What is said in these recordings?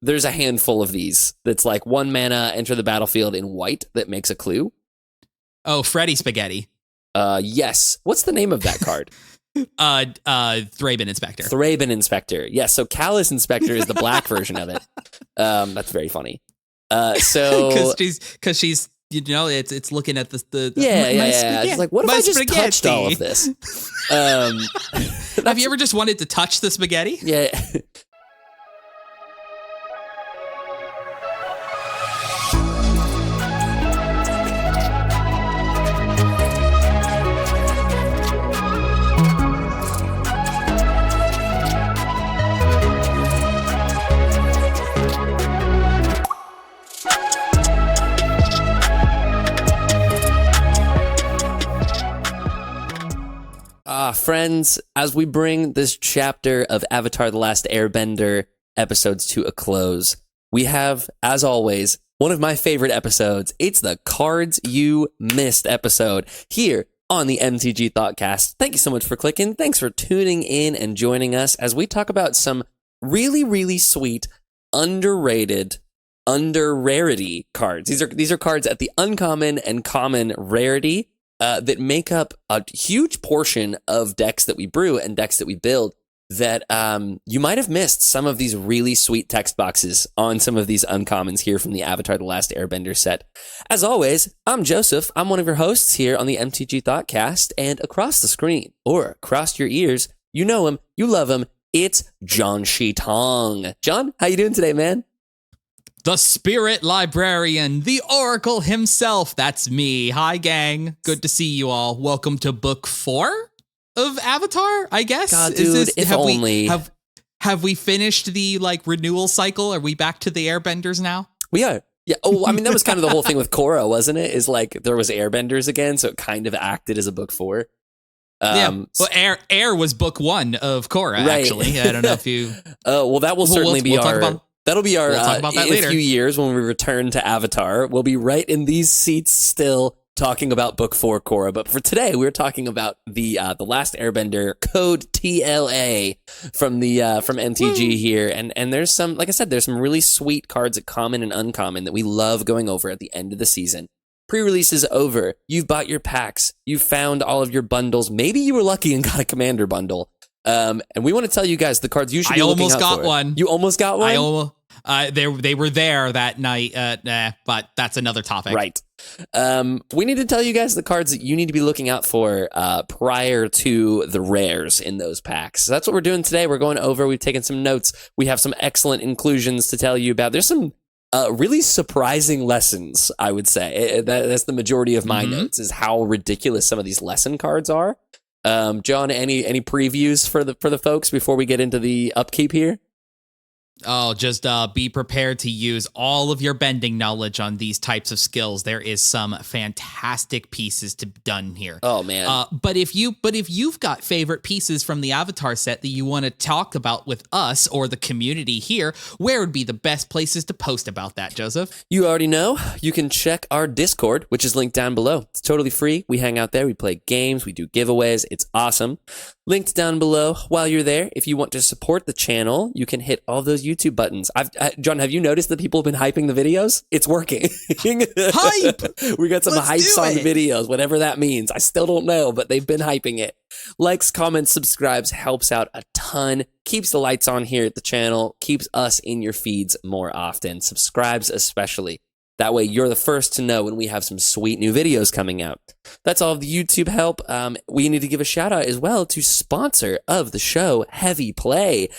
there's a handful of these. That's like 1 mana, enter the battlefield in white that makes a clue. Oh, Freddy Spaghetti. Yes. What's the name of that card? Thraben Inspector. Thraben Inspector. Yes, so Callous Inspector is the black version of it. That's very funny. So because she's it's looking at the yeah. It's like, what if I just touched all of this? Have you ever just wanted to touch the spaghetti? Yeah. Friends, as we bring this chapter of Avatar: The Last Airbender episodes to a close, we have, as always, one of my favorite episodes. It's the Cards You Missed episode here on the MTG Thoughtcast. Thank you so much for clicking. Thanks for tuning in and joining us as we talk about some really, really sweet, underrated, under rarity cards. These are cards at the uncommon and common rarity that make up a huge portion of decks that we brew and decks that we build that you might have missed some of these really sweet text boxes on some of these uncommons here from the Avatar: The Last Airbender set. As always, I'm Joseph. I'm one of your hosts here on the MTG Thoughtcast, and across the screen, or across your ears, you know him, you love him, it's John Shi-Tong. John, how you doing today, man? The Spirit Librarian, the Oracle himself. That's me. Hi, gang. Good to see you all. Welcome to book 4 of Avatar, I guess. God, dude, if only. Have we finished the renewal cycle? Are we back to the Airbenders now? We are. Yeah. Oh, I mean, that was kind of the whole thing with Korra, wasn't it? Is there was Airbenders again, so it kind of acted as a book 4. Yeah. Well, Air was book 1 of Korra, right. Actually. I don't know if you. Well, that will certainly be our. That'll be our, we'll talk about that in later. A few years when we return to Avatar. We'll be right in these seats still talking about Book 4 Korra. But for today, we're talking about the Last Airbender code TLA from MTG here. And there's some, like I said, there's some really sweet cards at common and uncommon that we love going over at the end of the season. Pre-release is over. You've bought your packs. You've found all of your bundles. Maybe you were lucky and got a commander bundle. And we want to tell you guys the cards you should be looking out for. I almost got one. You almost got one? They were there that night, but that's another topic. Right. We need to tell you guys the cards that you need to be looking out for prior to the rares in those packs. So that's what we're doing today. We're going over. We've taken some notes. We have some excellent inclusions to tell you about. There's some really surprising lessons, I would say. That's the majority of my notes, is how ridiculous some of these lesson cards are. John, any previews for the folks before we get into the upkeep here? Oh, just be prepared to use all of your bending knowledge on these types of skills. There is some fantastic pieces to be done here. Oh man! But if you've got favorite pieces from the Avatar set that you want to talk about with us or the community here, where would be the best places to post about that, Joseph? You already know. You can check our Discord, which is linked down below. It's totally free. We hang out there. We play games. We do giveaways. It's awesome. Linked down below. While you're there, if you want to support the channel, you can hit all those YouTube buttons. John, have you noticed that people have been hyping the videos? It's working. Hype! We got some hypes on the videos, whatever that means. I still don't know, but they've been hyping it. Likes, comments, subscribes, helps out a ton. Keeps the lights on here at the channel. Keeps us in your feeds more often. Subscribes especially. That way you're the first to know when we have some sweet new videos coming out. That's all of the YouTube help. We need to give a shout out as well to sponsor of the show, Heavy Play.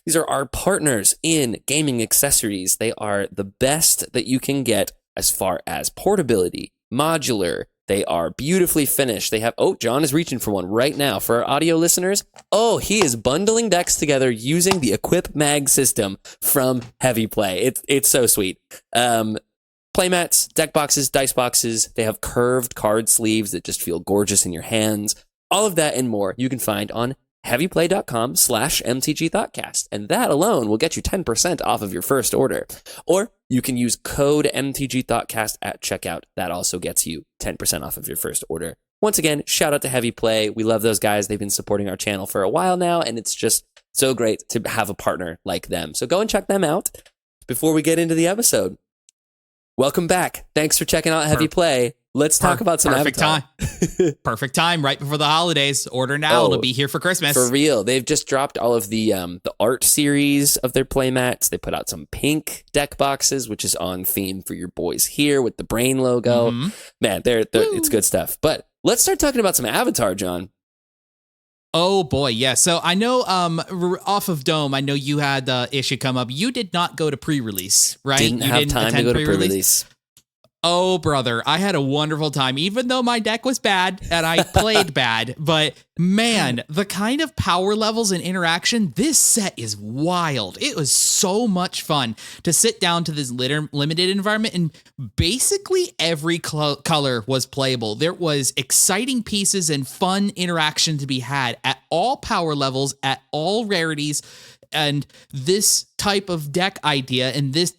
These are our partners in gaming accessories. They are the best that you can get as far as portability, modular. They are beautifully finished. They have, John is reaching for one right now. For our audio listeners, he is bundling decks together using the Equip Mag system from Heavy Play. It's so sweet. Playmats, deck boxes, dice boxes. They have curved card sleeves that just feel gorgeous in your hands. All of that and more you can find on heavyplay.com/MTG Thoughtcast. And that alone will get you 10% off of your first order. Or you can use code MTG Thoughtcast at checkout. That also gets you 10% off of your first order. Once again, shout out to Heavy Play. We love those guys. They've been supporting our channel for a while now, and it's just so great to have a partner like them. So go and check them out. before we get into the episode. Welcome back. Thanks for checking out Heavy Play. Let's talk about some perfect Avatar. Time. Perfect time, right before the holidays. Order now; it'll be here for Christmas. For real, they've just dropped all of the art series of their playmats. They put out some pink deck boxes, which is on theme for your boys here with the brain logo. Mm-hmm. Man, it's good stuff. But let's start talking about some Avatar, John. Oh boy, yeah. So I know off of Dome, I know you had the issue come up. You did not go to pre-release, right? Didn't have time to go to pre-release. Oh, brother, I had a wonderful time, even though my deck was bad and I played bad. But man, the kind of power levels and interaction, this set is wild. It was so much fun to sit down to this limited environment, and basically every color was playable. There was exciting pieces and fun interaction to be had at all power levels, at all rarities. And this type of deck idea and this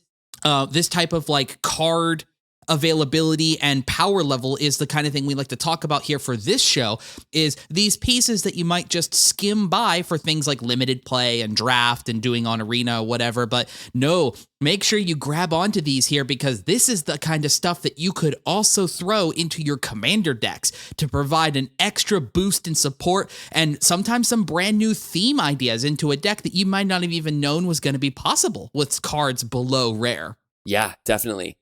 type of like card availability and power level is the kind of thing we like to talk about here for this show, is these pieces that you might just skim by for things like limited play and draft and doing on arena or whatever. But no, make sure you grab onto these here, because this is the kind of stuff that you could also throw into your commander decks to provide an extra boost in support and sometimes some brand new theme ideas into a deck that you might not have even known was going to be possible with cards below rare. Yeah, definitely.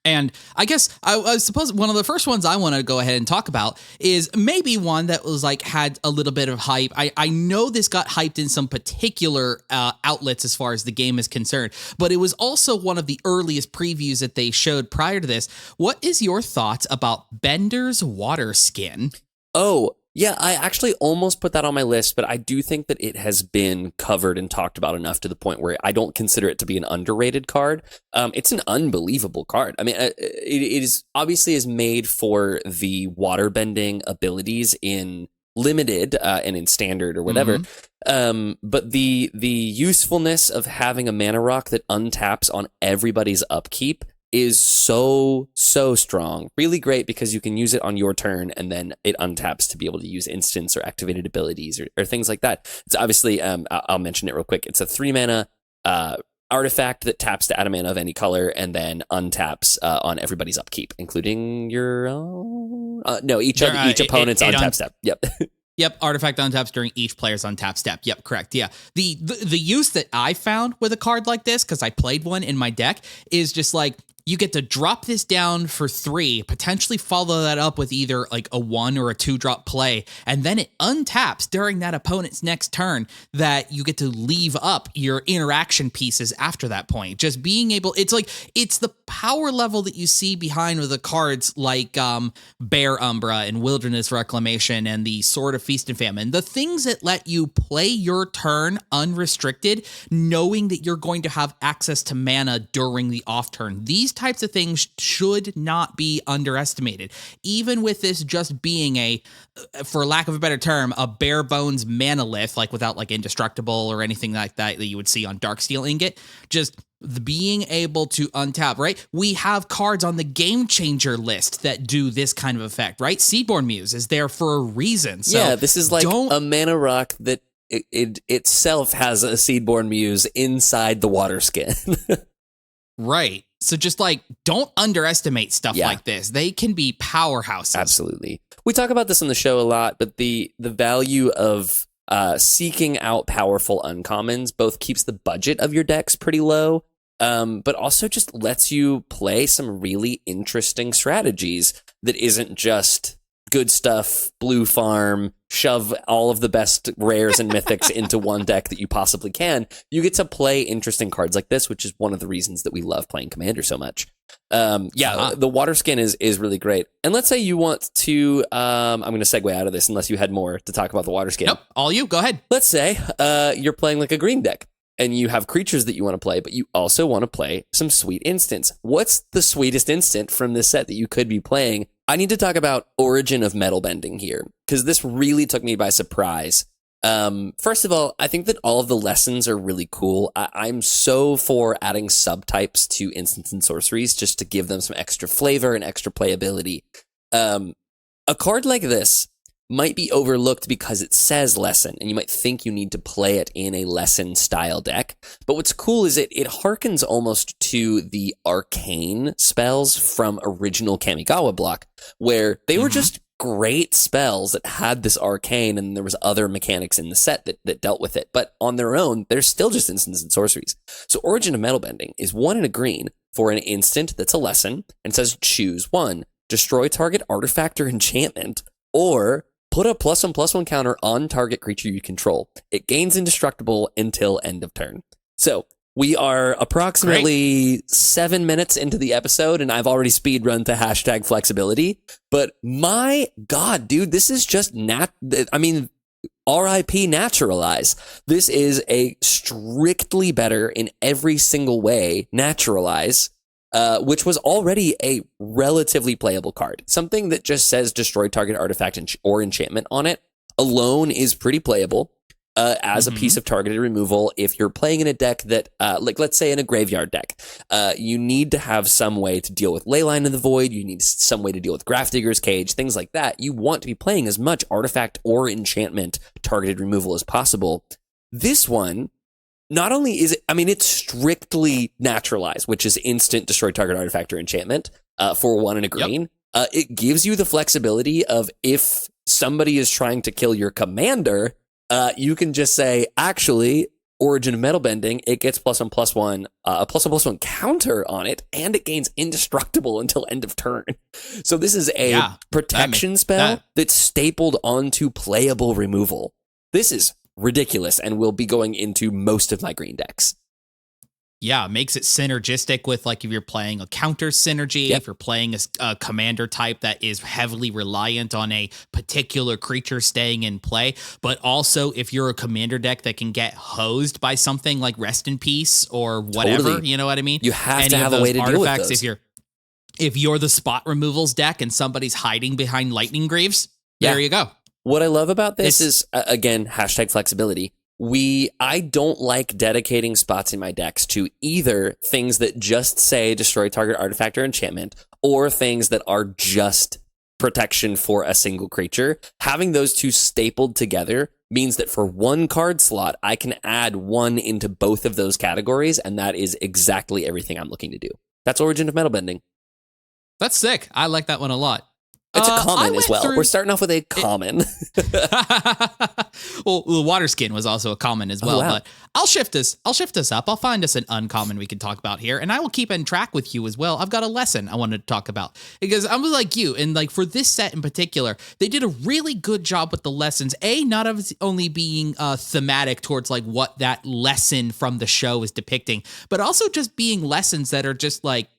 And I guess I suppose one of the first ones I want to go ahead and talk about is maybe one that was like had a little bit of hype. I know this got hyped in some particular outlets as far as the game is concerned, but it was also one of the earliest previews that they showed prior to this. What is your thoughts about Bender's waterskin? Oh, yeah, I actually almost put that on my list, but I do think that it has been covered and talked about enough to the point where I don't consider it to be an underrated card. It's an unbelievable card. I mean, it is obviously is made for the waterbending abilities in limited and in standard or whatever. Mm-hmm. But the usefulness of having a mana rock that untaps on everybody's upkeep is so strong. Really great because you can use it on your turn and then it untaps to be able to use instants or activated abilities or things like that. It's obviously, I'll mention it real quick. It's a 3-mana artifact that taps to add a mana of any color and then untaps on everybody's upkeep, including your own. Each opponent's untap step. Yep. Yep, artifact untaps during each player's untap step. Yep, correct. Yeah. The use that I found with a card like this, because I played one in my deck, is just like, you get to drop this down for 3, potentially follow that up with either like a 1 or a 2-drop play, and then it untaps during that opponent's next turn that you get to leave up your interaction pieces after that point. Just being able, it's the power level that you see behind with the cards like Bear Umbra and Wilderness Reclamation and the Sword of Feast and Famine. The things that let you play your turn unrestricted, knowing that you're going to have access to mana during the off turn. These types of things should not be underestimated. Even with this just being a, for lack of a better term, a bare bones manolith, like without like indestructible or anything like that you would see on Darksteel Ingot, just being able to untap, right? We have cards on the Game Changer list that do this kind of effect, right? Seedborn Muse is there for a reason. So yeah, this is like a mana rock that it itself has a Seedborn Muse inside the waterskin. Right. So just like, don't underestimate stuff like this. They can be powerhouses. Absolutely. We talk about this on the show a lot, but the value of seeking out powerful uncommons both keeps the budget of your decks pretty low, but also just lets you play some really interesting strategies that isn't just good stuff, blue farm, shove all of the best rares and mythics into one deck that you possibly can. You get to play interesting cards like this, which is one of the reasons that we love playing Commander so much. The waterskin is really great. And let's say you want to, I'm going to segue out of this unless you had more to talk about the waterskin. Nope, all you, go ahead. Let's say you're playing like a green deck and you have creatures that you want to play, but you also want to play some sweet instants. What's the sweetest instant from this set that you could be playing? I need to talk about Origin of Metalbending here, because this really took me by surprise. First of all, I think that all of the lessons are really cool. I'm so for adding subtypes to instants and sorceries just to give them some extra flavor and extra playability. A card like this might be overlooked because it says lesson, and you might think you need to play it in a lesson style deck. But what's cool is it harkens almost to the arcane spells from original Kamigawa block, where they were just great spells that had this arcane, and there was other mechanics in the set that dealt with it. But on their own, they're still just instants and sorceries. So Origin of Metalbending is 1 and a green for an instant that's a lesson, and says choose 1. Destroy target artifact or enchantment, or put a +1/+1 counter on target creature you control. It gains indestructible until end of turn. So we are approximately 7 minutes into the episode, and I've already speed run to #flexibility. But my God, dude, this is just RIP naturalize. This is a strictly better in every single way naturalize. Which was already a relatively playable card. Something that just says destroy target artifact or enchantment on it alone is pretty playable as a piece of targeted removal. If you're playing in a deck that, like let's say in a graveyard deck, you need to have some way to deal with Leyline of the Void, you need some way to deal with Grafdigger's Cage, things like that. You want to be playing as much artifact or enchantment targeted removal as possible. This one, not only is it, it's strictly naturalized, which is instant destroy target artifact or enchantment for 1 and a green. Yep. It gives you the flexibility of if somebody is trying to kill your commander, you can just say, actually, Origin of Metalbending, it gets +1/+1, a +1/+1 counter on it, and it gains indestructible until end of turn. So this is a protection spell that's stapled onto playable removal. This is ridiculous, and will be going into most of my green decks. Yeah, makes it synergistic with, like, if you're playing a counter synergy, if you're playing a commander type that is heavily reliant on a particular creature staying in play, but also if you're a commander deck that can get hosed by something like Rest in Peace or whatever, Totally. You know what I mean? You have to have a way to deal with those. If you're the spot removals deck and somebody's hiding behind Lightning Greaves, there you go. What I love about this is, again, #flexibility. I don't like dedicating spots in my decks to either things that just say destroy target artifact or enchantment, or things that are just protection for a single creature. Having those two stapled together means that for 1 card slot, I can add 1 into both of those categories, and that is exactly everything I'm looking to do. That's Origin of Metalbending. That's sick. I like that one a lot. It's a common as well. We're starting off with a common. Well, the waterskin was also a common as well. Oh, wow. But I'll shift us up. I'll find us an uncommon we can talk about here, and I will keep in track with you as well. I've got a lesson I wanted to talk about because I'm like you, and like for this set in particular, they did a really good job with the lessons. Not only being thematic towards like what that lesson from the show is depicting, but also just being lessons that are just like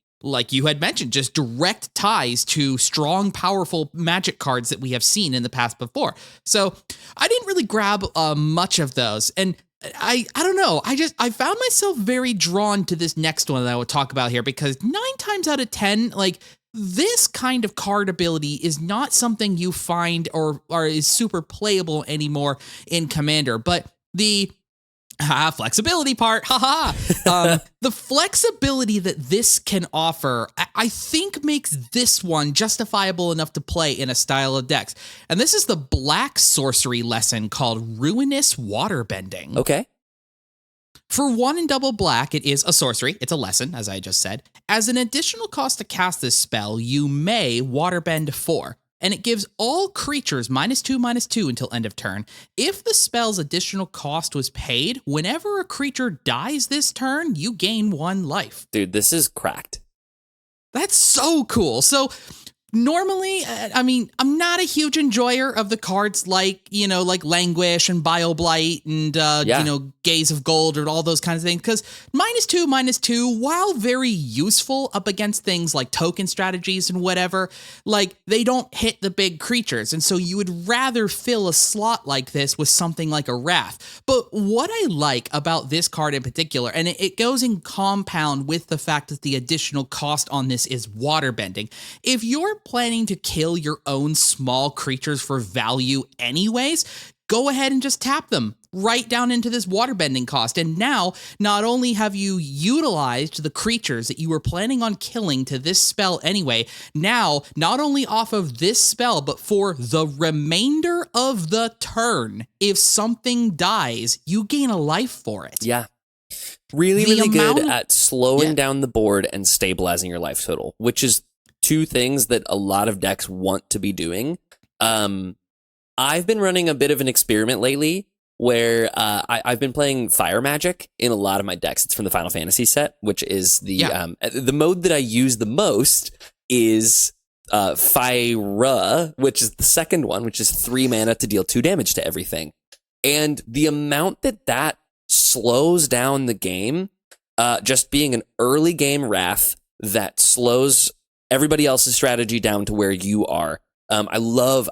you had mentioned, just direct ties to strong, powerful magic cards that we have seen in the past before. So I didn't really grab much of those. And I don't know. I found myself very drawn to this next one that I would talk about here because 9 times out of 10, like this kind of card ability is not something you find or is super playable anymore in Commander, but the flexibility part, the flexibility that this can offer, I think makes this one justifiable enough to play in a style of decks. And this is the black sorcery lesson called Ruinous Waterbending. Okay. For 1 and double black, it is a sorcery. It's a lesson, as I just said. As an additional cost to cast this spell, you may waterbend 4. And it gives all creatures -2/-2 until end of turn. If the spell's additional cost was paid, whenever a creature dies this turn, you gain 1 life. Dude, this is cracked. That's so cool. So normally, I'm not a huge enjoyer of the cards like Languish and Bioblight and, Gaze of Gold or all those kinds of things. Because -2/-2, while very useful up against things like token strategies and whatever, like they don't hit the big creatures. And so you would rather fill a slot like this with something like a Wrath. But what I like about this card in particular, and it goes in compound with the fact that the additional cost on this is waterbending. If you're planning to kill your own small creatures for value anyways, go ahead and just tap them right down into this waterbending cost. And now, not only have you utilized the creatures that you were planning on killing to this spell anyway, now, not only off of this spell, but for the remainder of the turn, if something dies, you gain a life for it. Yeah. Really good at slowing down the board and stabilizing your life total, which is two things that a lot of decks want to be doing. I've been running a bit of an experiment lately where I've been playing Fire Magic in a lot of my decks. It's from the Final Fantasy set, which is the mode that I use the most is Fire, which is the second one, which is 3 mana to deal 2 damage to everything. And the amount that slows down the game, just being an early game Wrath that slows everybody else's strategy down to where you are. I love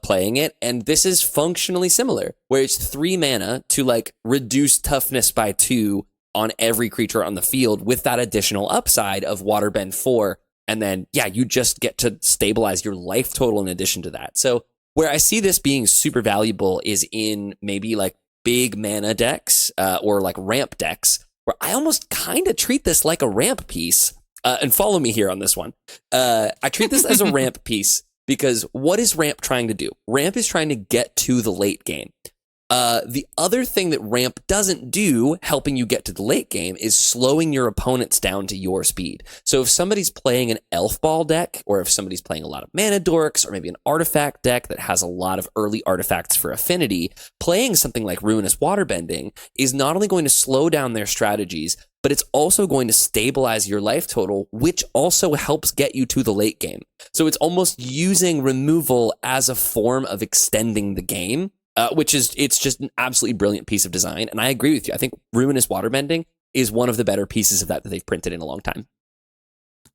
playing it, and this is functionally similar, where it's 3 mana to like reduce toughness by 2 on every creature on the field with that additional upside of Waterbend 4, and then you just get to stabilize your life total in addition to that. So where I see this being super valuable is in maybe like big mana decks or like ramp decks, where I almost kind of treat this like a ramp piece. And follow me here on this one. I treat this as a ramp piece because what is ramp trying to do? Ramp is trying to get to the late game. The other thing that ramp doesn't do, helping you get to the late game, is slowing your opponents down to your speed. So if somebody's playing an elf ball deck, or if somebody's playing a lot of mana dorks, or maybe an artifact deck that has a lot of early artifacts for affinity, playing something like Ruinous Waterbending is not only going to slow down their strategies, but it's also going to stabilize your life total, which also helps get you to the late game. So it's almost using removal as a form of extending the game. It's just an absolutely brilliant piece of design. And I agree with you. I think Ruinous Waterbending is one of the better pieces of that they've printed in a long time.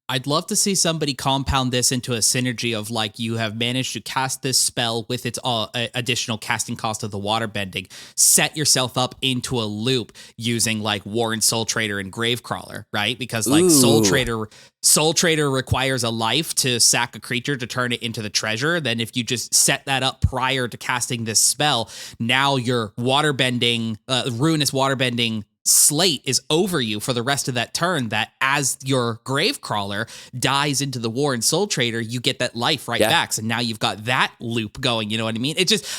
I'd love to see somebody compound this into a synergy of like you have managed to cast this spell with its additional casting cost of the waterbending, set yourself up into a loop using like War and Soul Trader and Gravecrawler, right? Because like Soul Trader requires a life to sack a creature to turn it into the treasure. Then if you just set that up prior to casting this spell, now your waterbending, Ruinous Waterbending slate is over you for the rest of that turn, that as your Gravecrawler dies into the War and Soul Trader, you get that life back. So now you've got that loop going, you know what I mean?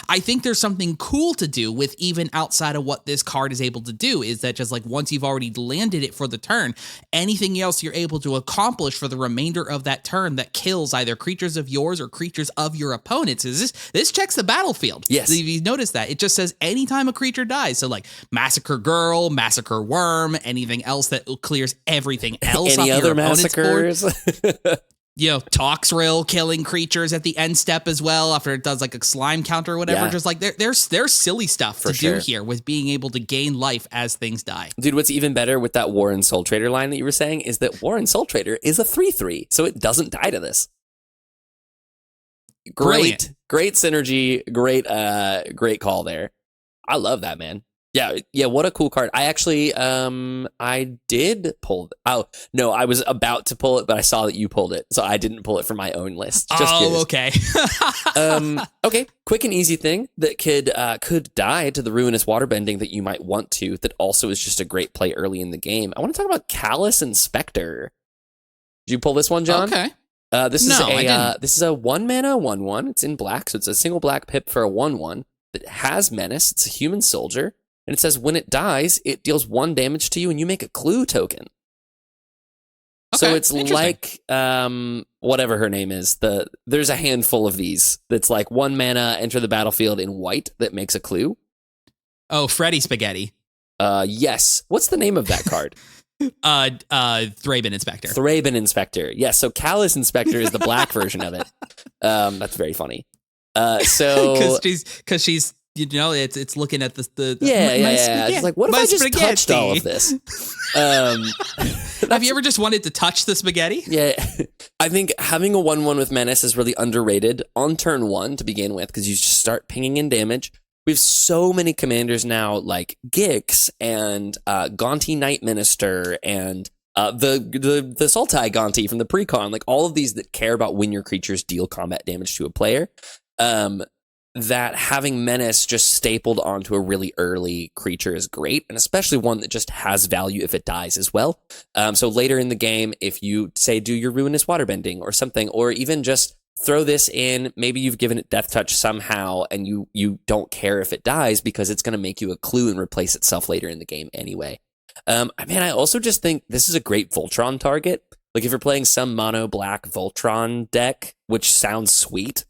I think there's something cool to do with even outside of what this card is able to do, is that just like once you've already landed it for the turn, anything else you're able to accomplish for the remainder of that turn that kills either creatures of yours or creatures of your opponents is this checks the battlefield. Yes. If you notice that, it just says anytime a creature dies. So like Massacre Girl, Massacre Worm, anything else that clears everything else Any off other your opponent's massacres? board. Toxrill killing creatures at the end step as well after it does like a slime counter or whatever. Just like there's silly stuff to do here with being able to gain life as things die. Dude, what's even better with that War and Soul Trader line that you were saying is that War and Soul Trader is a 3/3, so it doesn't die to this. Great synergy, great call there. I love that, man. Yeah, what a cool card. I actually, I did pull it. Oh, no, I was about to pull it, but I saw that you pulled it, so I didn't pull it from my own list. Just curious. Okay. Okay, quick and easy thing that could die to the Ruinous Waterbending that you might want to, that also is just a great play early in the game. I want to talk about Callous and Spectre. Did you pull this one, John? Okay. This is a 1-mana 1/1. It's in black, so it's a single black pip for a 1/1 that has menace. It's a human soldier. And it says when it dies, it deals 1 damage to you and you make a clue token. Okay, so it's like whatever her name is. There's a handful of these that's like 1 mana, enter the battlefield in white that makes a clue. Oh, Freddy Spaghetti. Yes. What's the name of that card? Thraben Inspector. Thraben Inspector. Yes, so Callous Inspector is the black version of it. That's very funny. So because she's it's looking at the It's like, what if I just touched all of this? Have you ever just wanted to touch the spaghetti? Yeah, I think having a 1/1 with menace is really underrated on turn 1 to begin with, because you just start pinging in damage. We have so many commanders now, like Gix and Gonti Night Minister and the Sultai Gonti from the precon, like all of these that care about when your creatures deal combat damage to a player. that having Menace just stapled onto a really early creature is great, and especially one that just has value if it dies as well. So later in the game, if you, say, do your Ruinous waterbending or something, or even just throw this in, maybe you've given it Death Touch somehow, and you don't care if it dies because it's going to make you a clue and replace itself later in the game anyway. I also just think this is a great Voltron target. Like if you're playing some mono black Voltron deck, which sounds sweet,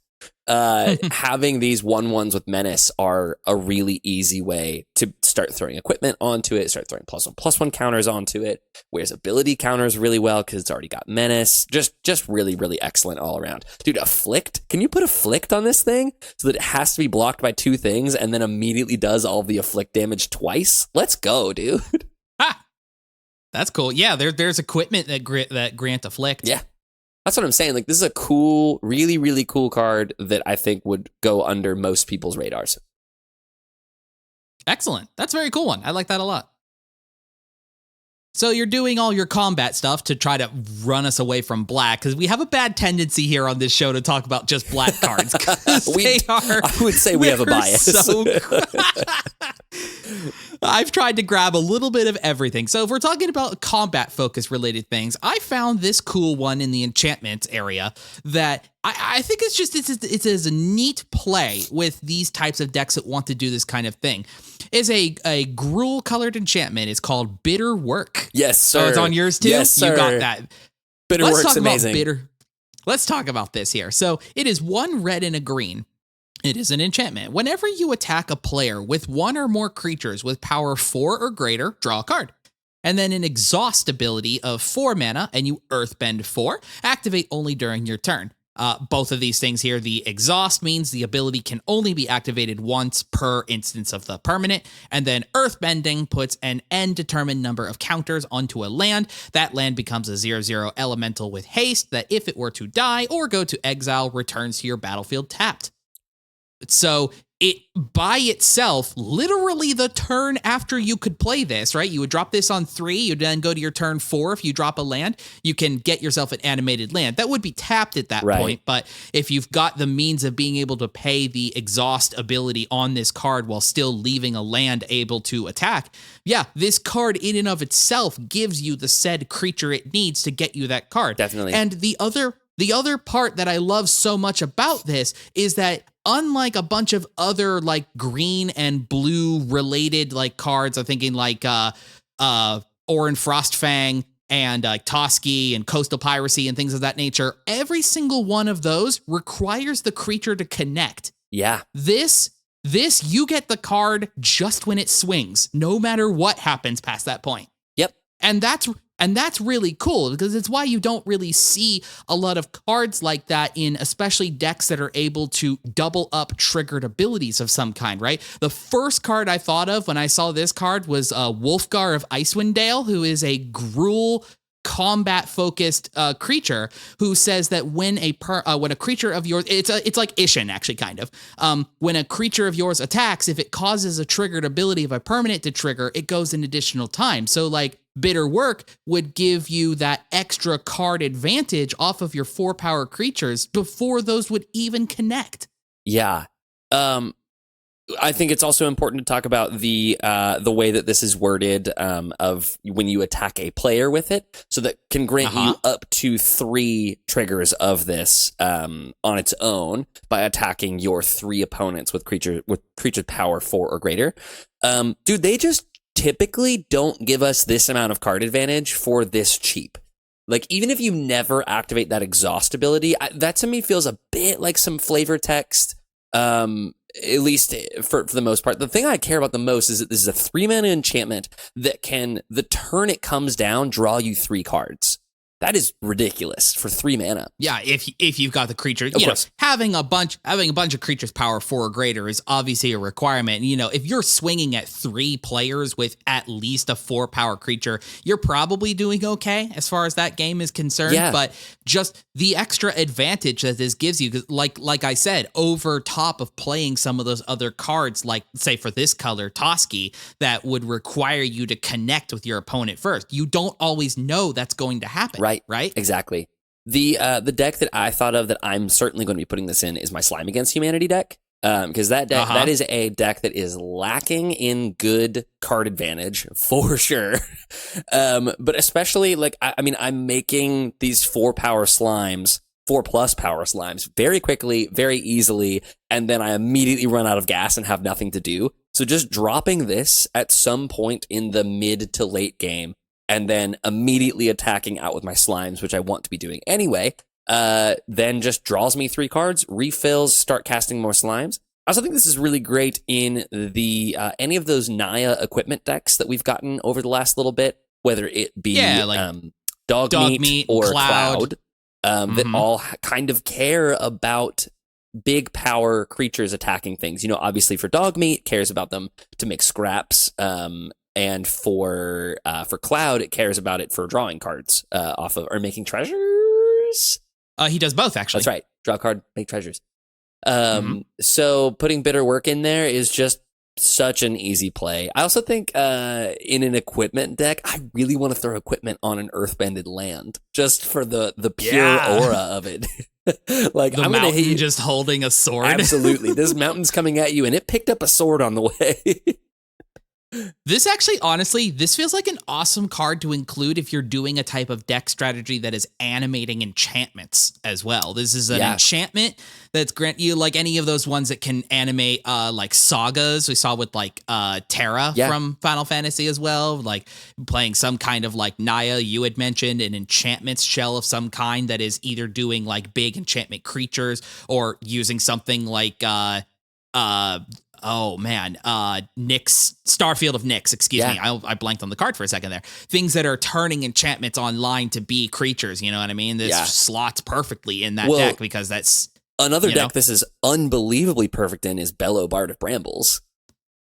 having these 1/1s with Menace are a really easy way to start throwing equipment onto it, start throwing +1/+1 counters onto it, whereas ability counters really well because it's already got Menace. Just really, really excellent all around. Dude, Afflict? Can you put Afflict on this thing so that it has to be blocked by 2 things and then immediately does all of the Afflict damage twice? Let's go, dude. Ha! That's cool. Yeah, there's equipment that grant Afflict. Yeah. That's what I'm saying. Like, this is a cool, really, really cool card that I think would go under most people's radars. Excellent. That's a very cool one. I like that a lot. So you're doing all your combat stuff to try to run us away from black, because we have a bad tendency here on this show to talk about just black cards. I would say we have a bias. I've tried to grab a little bit of everything. So if we're talking about combat focus related things, I found this cool one in the enchantment area that I think it's a neat play with these types of decks that want to do this kind of thing. Is a gruel colored enchantment. It's called Bitter Work. Yes, sir. Oh, it's on yours too? Yes, sir. You got that. Bitter Work's amazing. Let's talk about this here. So it is 1 red and a green. It is an enchantment. Whenever you attack a player with 1 or more creatures with power 4 or greater, draw a card. And then an exhaust ability of 4 mana, and you earthbend 4, activate only during your turn. Both of these things here, the exhaust means the ability can only be activated once per instance of the permanent, and then earthbending puts an n-determined number of counters onto a land. That land becomes a 0/0 elemental with haste that if it were to die or go to exile, returns to your battlefield tapped. So it by itself, literally the turn after you could play this, right? You would drop this on 3, you'd then go to your turn 4. If you drop a land, you can get yourself an animated land. That would be tapped at that point, but if you've got the means of being able to pay the exhaust ability on this card while still leaving a land able to attack, yeah, this card in and of itself gives you the said creature it needs to get you that card. Definitely. And the other part that I love so much about this is that unlike a bunch of other like green and blue related like cards, I'm thinking like Orin Frostfang and Toski and Coastal Piracy and things of that nature, every single one of those requires the creature to connect. Yeah. This you get the card just when it swings, no matter what happens past that point. Yep. And that's really cool because it's why you don't really see a lot of cards like that in especially decks that are able to double up triggered abilities of some kind, right? The first card I thought of when I saw this card was Wolfgar of Icewind Dale, who is a gruel combat focused creature who says that when a creature of yours, it's like Ishin actually kind of, when a creature of yours attacks, if it causes a triggered ability of a permanent to trigger, it goes an additional time. So like Bitter Work would give you that extra card advantage off of your 4 power creatures before those would even connect. Yeah. I think it's also important to talk about the way that this is worded of when you attack a player with it, so that can grant you up to 3 triggers of this on its own by attacking your 3 opponents with creature power 4 or greater. Dude, they just typically don't give us this amount of card advantage for this cheap. Like, even if you never activate that exhaust ability, that to me feels a bit like some flavor text. At least for the most part. The thing I care about the most is that this is a 3-mana enchantment that can, the turn it comes down, draw you 3 cards. That is ridiculous for 3 mana. Yeah, if you've got the creature, you know, having a bunch of creatures power 4 or greater is obviously a requirement. You know, if you're swinging at 3 players with at least a 4 power creature, you're probably doing okay as far as that game is concerned. Yeah. But just the extra advantage that this gives you, like I said, over top of playing some of those other cards, like say for this color, Toski, that would require you to connect with your opponent first. You don't always know that's going to happen. Right? Exactly. The deck that I thought of that I'm certainly going to be putting this in is my Slime Against Humanity deck. Because that is a deck that is lacking in good card advantage for sure. But especially like I'm making these 4+ power slimes very quickly, very easily, and then I immediately run out of gas and have nothing to do. So just dropping this at some point in the mid to late game, and then immediately attacking out with my slimes, which I want to be doing anyway. Then just draws me 3 cards, refills, start casting more slimes. I also think this is really great in the any of those Naya equipment decks that we've gotten over the last little bit, whether it be dog meat or Cloud that all kind of care about big power creatures attacking things. Obviously for dog meat, cares about them to make scraps, and for Cloud, it cares about it for drawing cards off of or making treasures. He does both, actually. That's right. Draw a card, make treasures. So putting bitter work in there is just such an easy play. I also think in an equipment deck, I really want to throw equipment on an earthbended land just for the pure aura of it. Like the mountain just holding a sword. Absolutely. This mountain's coming at you and it picked up a sword on the way. This actually, honestly, this feels like an awesome card to include if you're doing a type of deck strategy that is animating enchantments as well. This is an enchantment that's grant you like any of those ones that can animate like sagas. We saw with like Terra from Final Fantasy as well, like playing some kind of like Naya, you had mentioned an enchantments shell of some kind that is either doing like big enchantment creatures or using something like Nyx, Starfield of Nyx, excuse me. I blanked on the card for a second there. Things that are turning enchantments online to be creatures, you know what I mean? This slots perfectly in that deck because that's... Another deck this is unbelievably perfect in is Bellow, Bard of Brambles.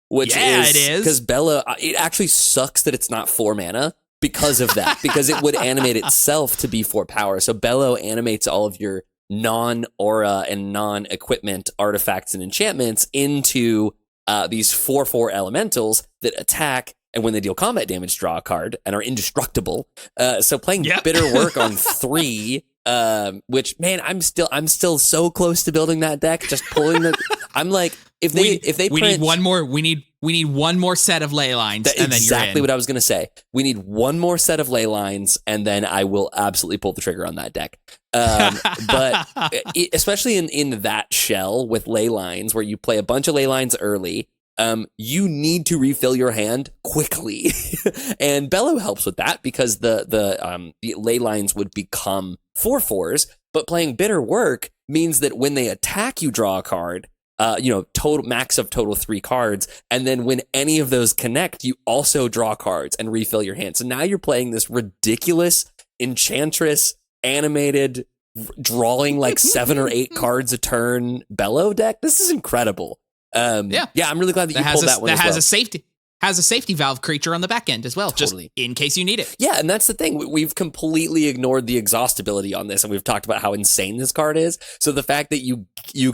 Which it is. Because Bellow, it actually sucks that it's not 4 mana because of that. Because it would animate itself to be 4 power. So Bellow animates all of your non-aura and non-equipment artifacts and enchantments into these 4/4 elementals that attack, and when they deal combat damage, draw a card and are indestructible. So playing bitter work on 3, which man, I'm still so close to building that deck. Just pulling the, I'm like, if they need one more, we need one more set of ley lines, and then exactly you're in. What I was gonna say. We need one more set of ley lines, and then I will absolutely pull the trigger on that deck. But especially in that shell with ley lines, where you play a bunch of ley lines early, you need to refill your hand quickly, and Bellow helps with that because the ley lines would become 4/4s. But playing bitter work means that when they attack, you draw a card. Total max of total 3 cards, and then when any of those connect, you also draw cards and refill your hand. So now you're playing this ridiculous Enchantress animated drawing like 7 or 8 cards a turn Bellow deck. This is incredible. I'm really glad that you pulled that one. That has a safety valve creature on the back end as well, totally. Just in case you need it. Yeah, and that's the thing. We've completely ignored the exhaustibility on this, and we've talked about how insane this card is. So the fact that you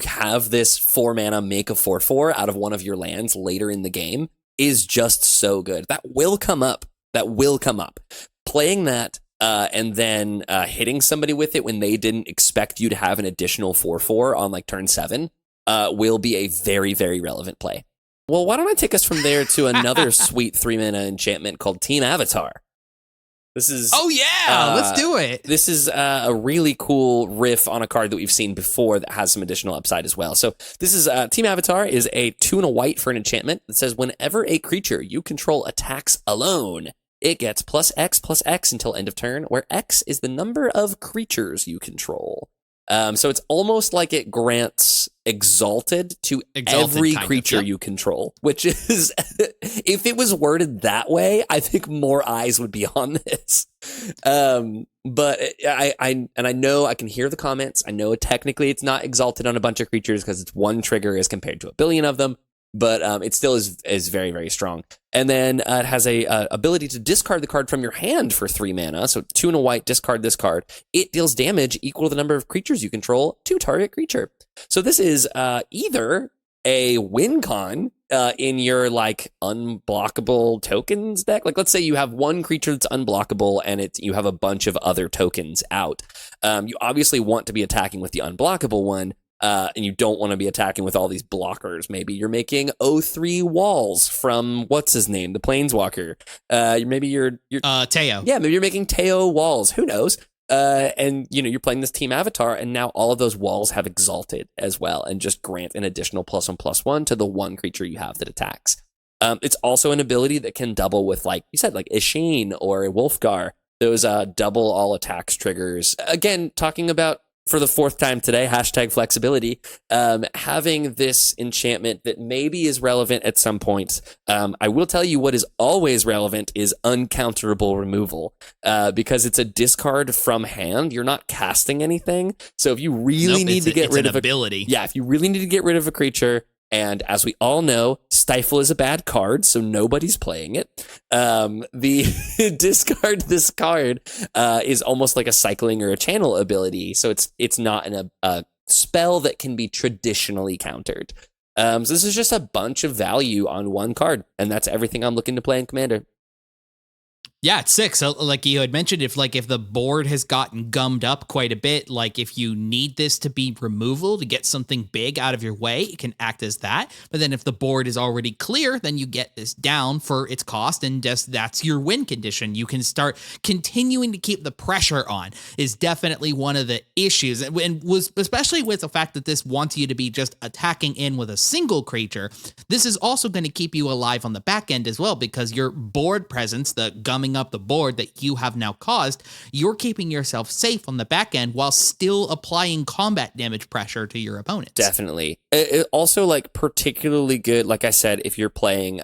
have this 4 mana make a 4/4 out of one of your lands later in the game is just so good. That will come up. Playing that and then hitting somebody with it when they didn't expect you to have an additional 4/4 on like turn 7 will be a very, very relevant play. Well, why don't I take us from there to another sweet 3 mana enchantment called Team Avatar. This is... Oh, yeah! Let's do it! This is a really cool riff on a card that we've seen before that has some additional upside as well. So this is Team Avatar is a 2 and a white for an enchantment that says whenever a creature you control attacks alone, it gets +X/+X until end of turn, where X is the number of creatures you control. So it's almost like it grants Exalted to every creature you control, which is, if it was worded that way, I think more eyes would be on this. But I know I can hear the comments. I know technically it's not Exalted on a bunch of creatures because it's 1 trigger as compared to 1 billion of them. But it still is very, very strong. And then it has a ability to discard the card from your hand for 3 mana. So 2 and a white, discard this card. It deals damage equal to the number of creatures you control to target creature. So this is either a win con in your like unblockable tokens deck. Like let's say you have 1 creature that's unblockable and you have a bunch of other tokens out. You obviously want to be attacking with the unblockable one. and you don't want to be attacking with all these blockers. Maybe you're making O3 walls from what's his name, the Planeswalker. Maybe you're Teo. Yeah, maybe you're making Teo walls. Who knows? And you're playing this team avatar, and now all of those walls have exalted as well, and just grant an additional +1/+1 to the one creature you have that attacks. It's also an ability that can double with, like you said, like Isheen or Wolfgar. Those double all attacks triggers. Again, talking about for the fourth time today, #flexibility, having this enchantment that maybe is relevant at some points. I will tell you what is always relevant is uncounterable removal, because it's a discard from hand. You're not casting anything. So if you really need to get rid of ability. If you really need to get rid of a creature, and as we all know, Stifle is a bad card, so nobody's playing it. The discard this card is almost like a cycling or a channel ability, so it's not a spell that can be traditionally countered. So this is just a bunch of value on one card, and that's everything I'm looking to play in Commander. Yeah, it's 6. So like you had mentioned, if the board has gotten gummed up quite a bit, like if you need this to be removal to get something big out of your way, it can act as that. But then if the board is already clear, then you get this down for its cost, and just that's your win condition. You can start continuing to keep the pressure on is definitely one of the issues, and was especially with the fact that this wants you to be just attacking in with a single creature. This is also going to keep you alive on the back end as well, because your board presence, the gumming up the board that you have now caused, you're keeping yourself safe on the back end while still applying combat damage pressure to your opponents. Definitely. It also, like, particularly good, like I said, if you're playing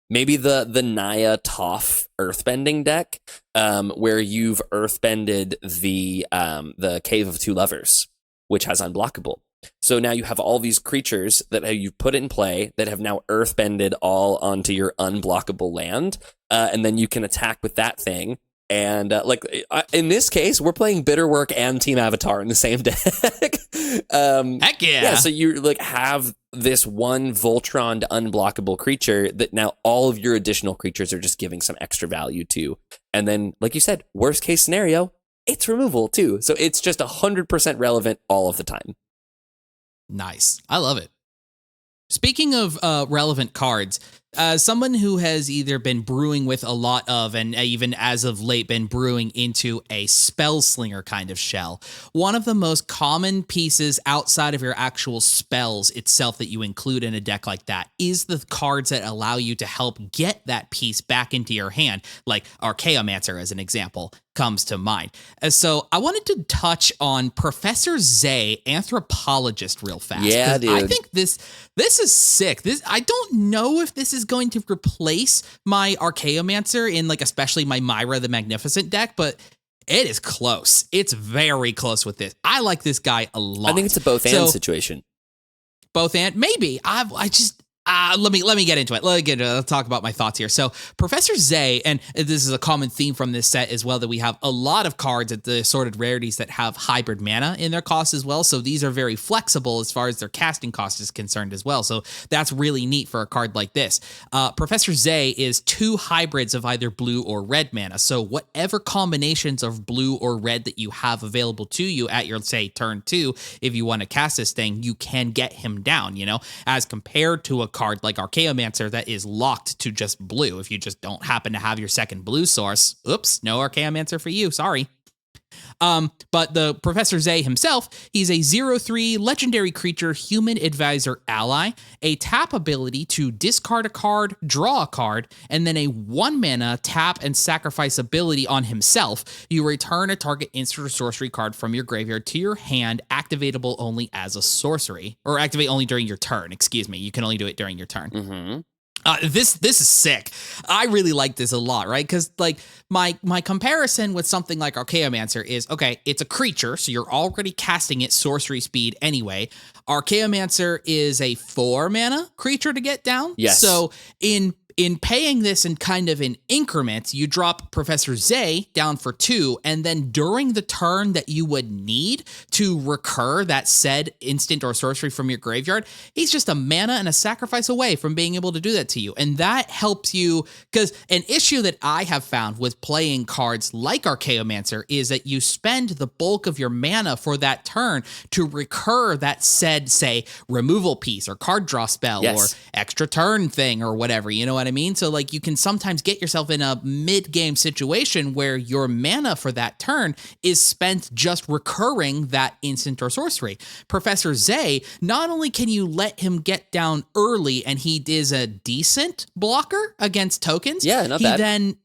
maybe the Naya Toph earthbending deck, where you've earthbended the Cave of Two Lovers, which has unblockable. So now you have all these creatures that you've put in play that have now earthbended all onto your unblockable land, and then you can attack with that thing. And in this case, we're playing Bitterwork and Team Avatar in the same deck. Heck yeah! Yeah, so you have this one Voltron unblockable creature that now all of your additional creatures are just giving some extra value to. And then, like you said, worst case scenario, it's removal too. So it's just 100% relevant all of the time. Nice. I love it. Speaking of relevant cards, someone who has either been brewing with a lot of, and even as of late been brewing into a spell slinger kind of shell, one of the most common pieces outside of your actual spells itself that you include in a deck like that is the cards that allow you to help get that piece back into your hand, like Archaeomancer as an example comes to mind. So I wanted to touch on Professor Zay, Anthropologist, real fast. Yeah, dude. I think this is sick. I don't know if this is going to replace my Archaeomancer in, like, especially my Myra the Magnificent deck, but it is close. It's very close with this. I like this guy a lot. I think it's a both and situation. Both and maybe. Let me get into it. Let's talk about my thoughts here. So Professor Zay, and this is a common theme from this set as well, that we have a lot of cards at the assorted rarities that have hybrid mana in their cost as well. So these are very flexible as far as their casting cost is concerned as well. So that's really neat for a card like this. Professor Zay is 2 hybrids of either blue or red mana. So whatever combinations of blue or red that you have available to you at your, say, turn 2, if you want to cast this thing, you can get him down, as compared to a card like Archaeomancer that is locked to just blue. If you just don't happen to have your second blue source, oops, no Archaeomancer for you, sorry. But the Professor Zay himself, he's a 0/3 legendary creature, human advisor ally, a tap ability to discard a card, draw a card, and then a 1 mana tap and sacrifice ability on himself. You return a target instant or sorcery card from your graveyard to your hand, activatable only as a sorcery, or activate only during your turn. Excuse me, you can only do it during your turn. Mm-hmm. This is sick. I really like this a lot, right? Because, like, my comparison with something like Archaeomancer is, okay, it's a creature, so you're already casting it sorcery speed anyway. Archaeomancer is a 4 mana creature to get down. Yes. So in in paying this in kind of in increments, you drop Professor Zay down for 2, and then during the turn that you would need to recur that said instant or sorcery from your graveyard, he's just a mana and a sacrifice away from being able to do that to you. And that helps you, because an issue that I have found with playing cards like Archaeomancer is that you spend the bulk of your mana for that turn to recur that said, say, removal piece or card draw spell or extra turn thing or whatever, you know what I mean? So like you can sometimes get yourself in a mid-game situation where your mana for that turn is spent just recurring that instant or sorcery. Professor Zay, not only can you let him get down early and he is a decent blocker against tokens, not bad.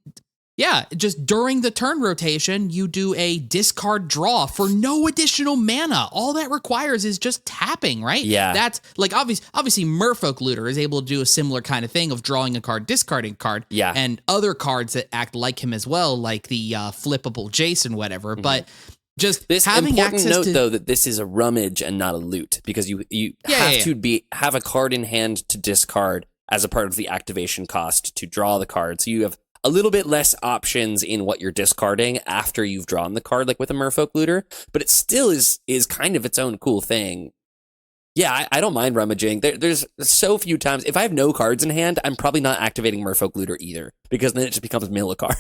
Just during the turn rotation, you do a discard draw for no additional mana. All that requires is just tapping, right? Yeah. That's like obviously Merfolk Looter is able to do a similar kind of thing of drawing a card, discarding a card, and other cards that act like him as well, like the flippable Jason, whatever. Mm-hmm. But just this having important access note, to, though, that this is a rummage and not a loot, because you have to have a card in hand to discard as a part of the activation cost to draw the card. So you have a little bit less options in what you're discarding after you've drawn the card, like with a Merfolk Looter, but it still is kind of its own cool thing. Yeah, I don't mind rummaging. There's so few times. If I have no cards in hand, I'm probably not activating Merfolk Looter either, because then it just becomes mill a card.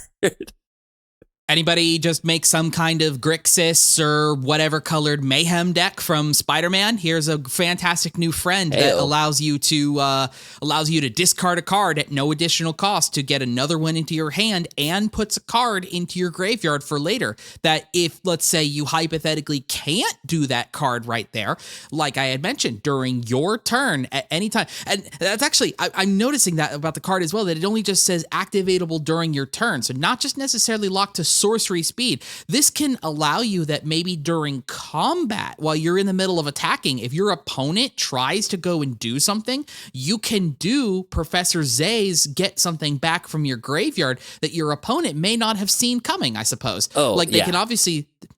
Anybody just make some kind of Grixis or whatever colored Mayhem deck from Spider-Man? Here's a fantastic new friend that allows you to discard a card at no additional cost to get another one into your hand and puts a card into your graveyard for later. That if, let's say, you hypothetically can't do that card right there, like I had mentioned, during your turn at any time. And that's actually, I'm noticing that about the card as well, that it only just says activatable during your turn. So not just necessarily locked to sorcery speed. This can allow you that maybe during combat, while you're in the middle of attacking, if your opponent tries to go and do something, you can do Professor Zay's get something back from your graveyard that your opponent may not have seen coming, I suppose.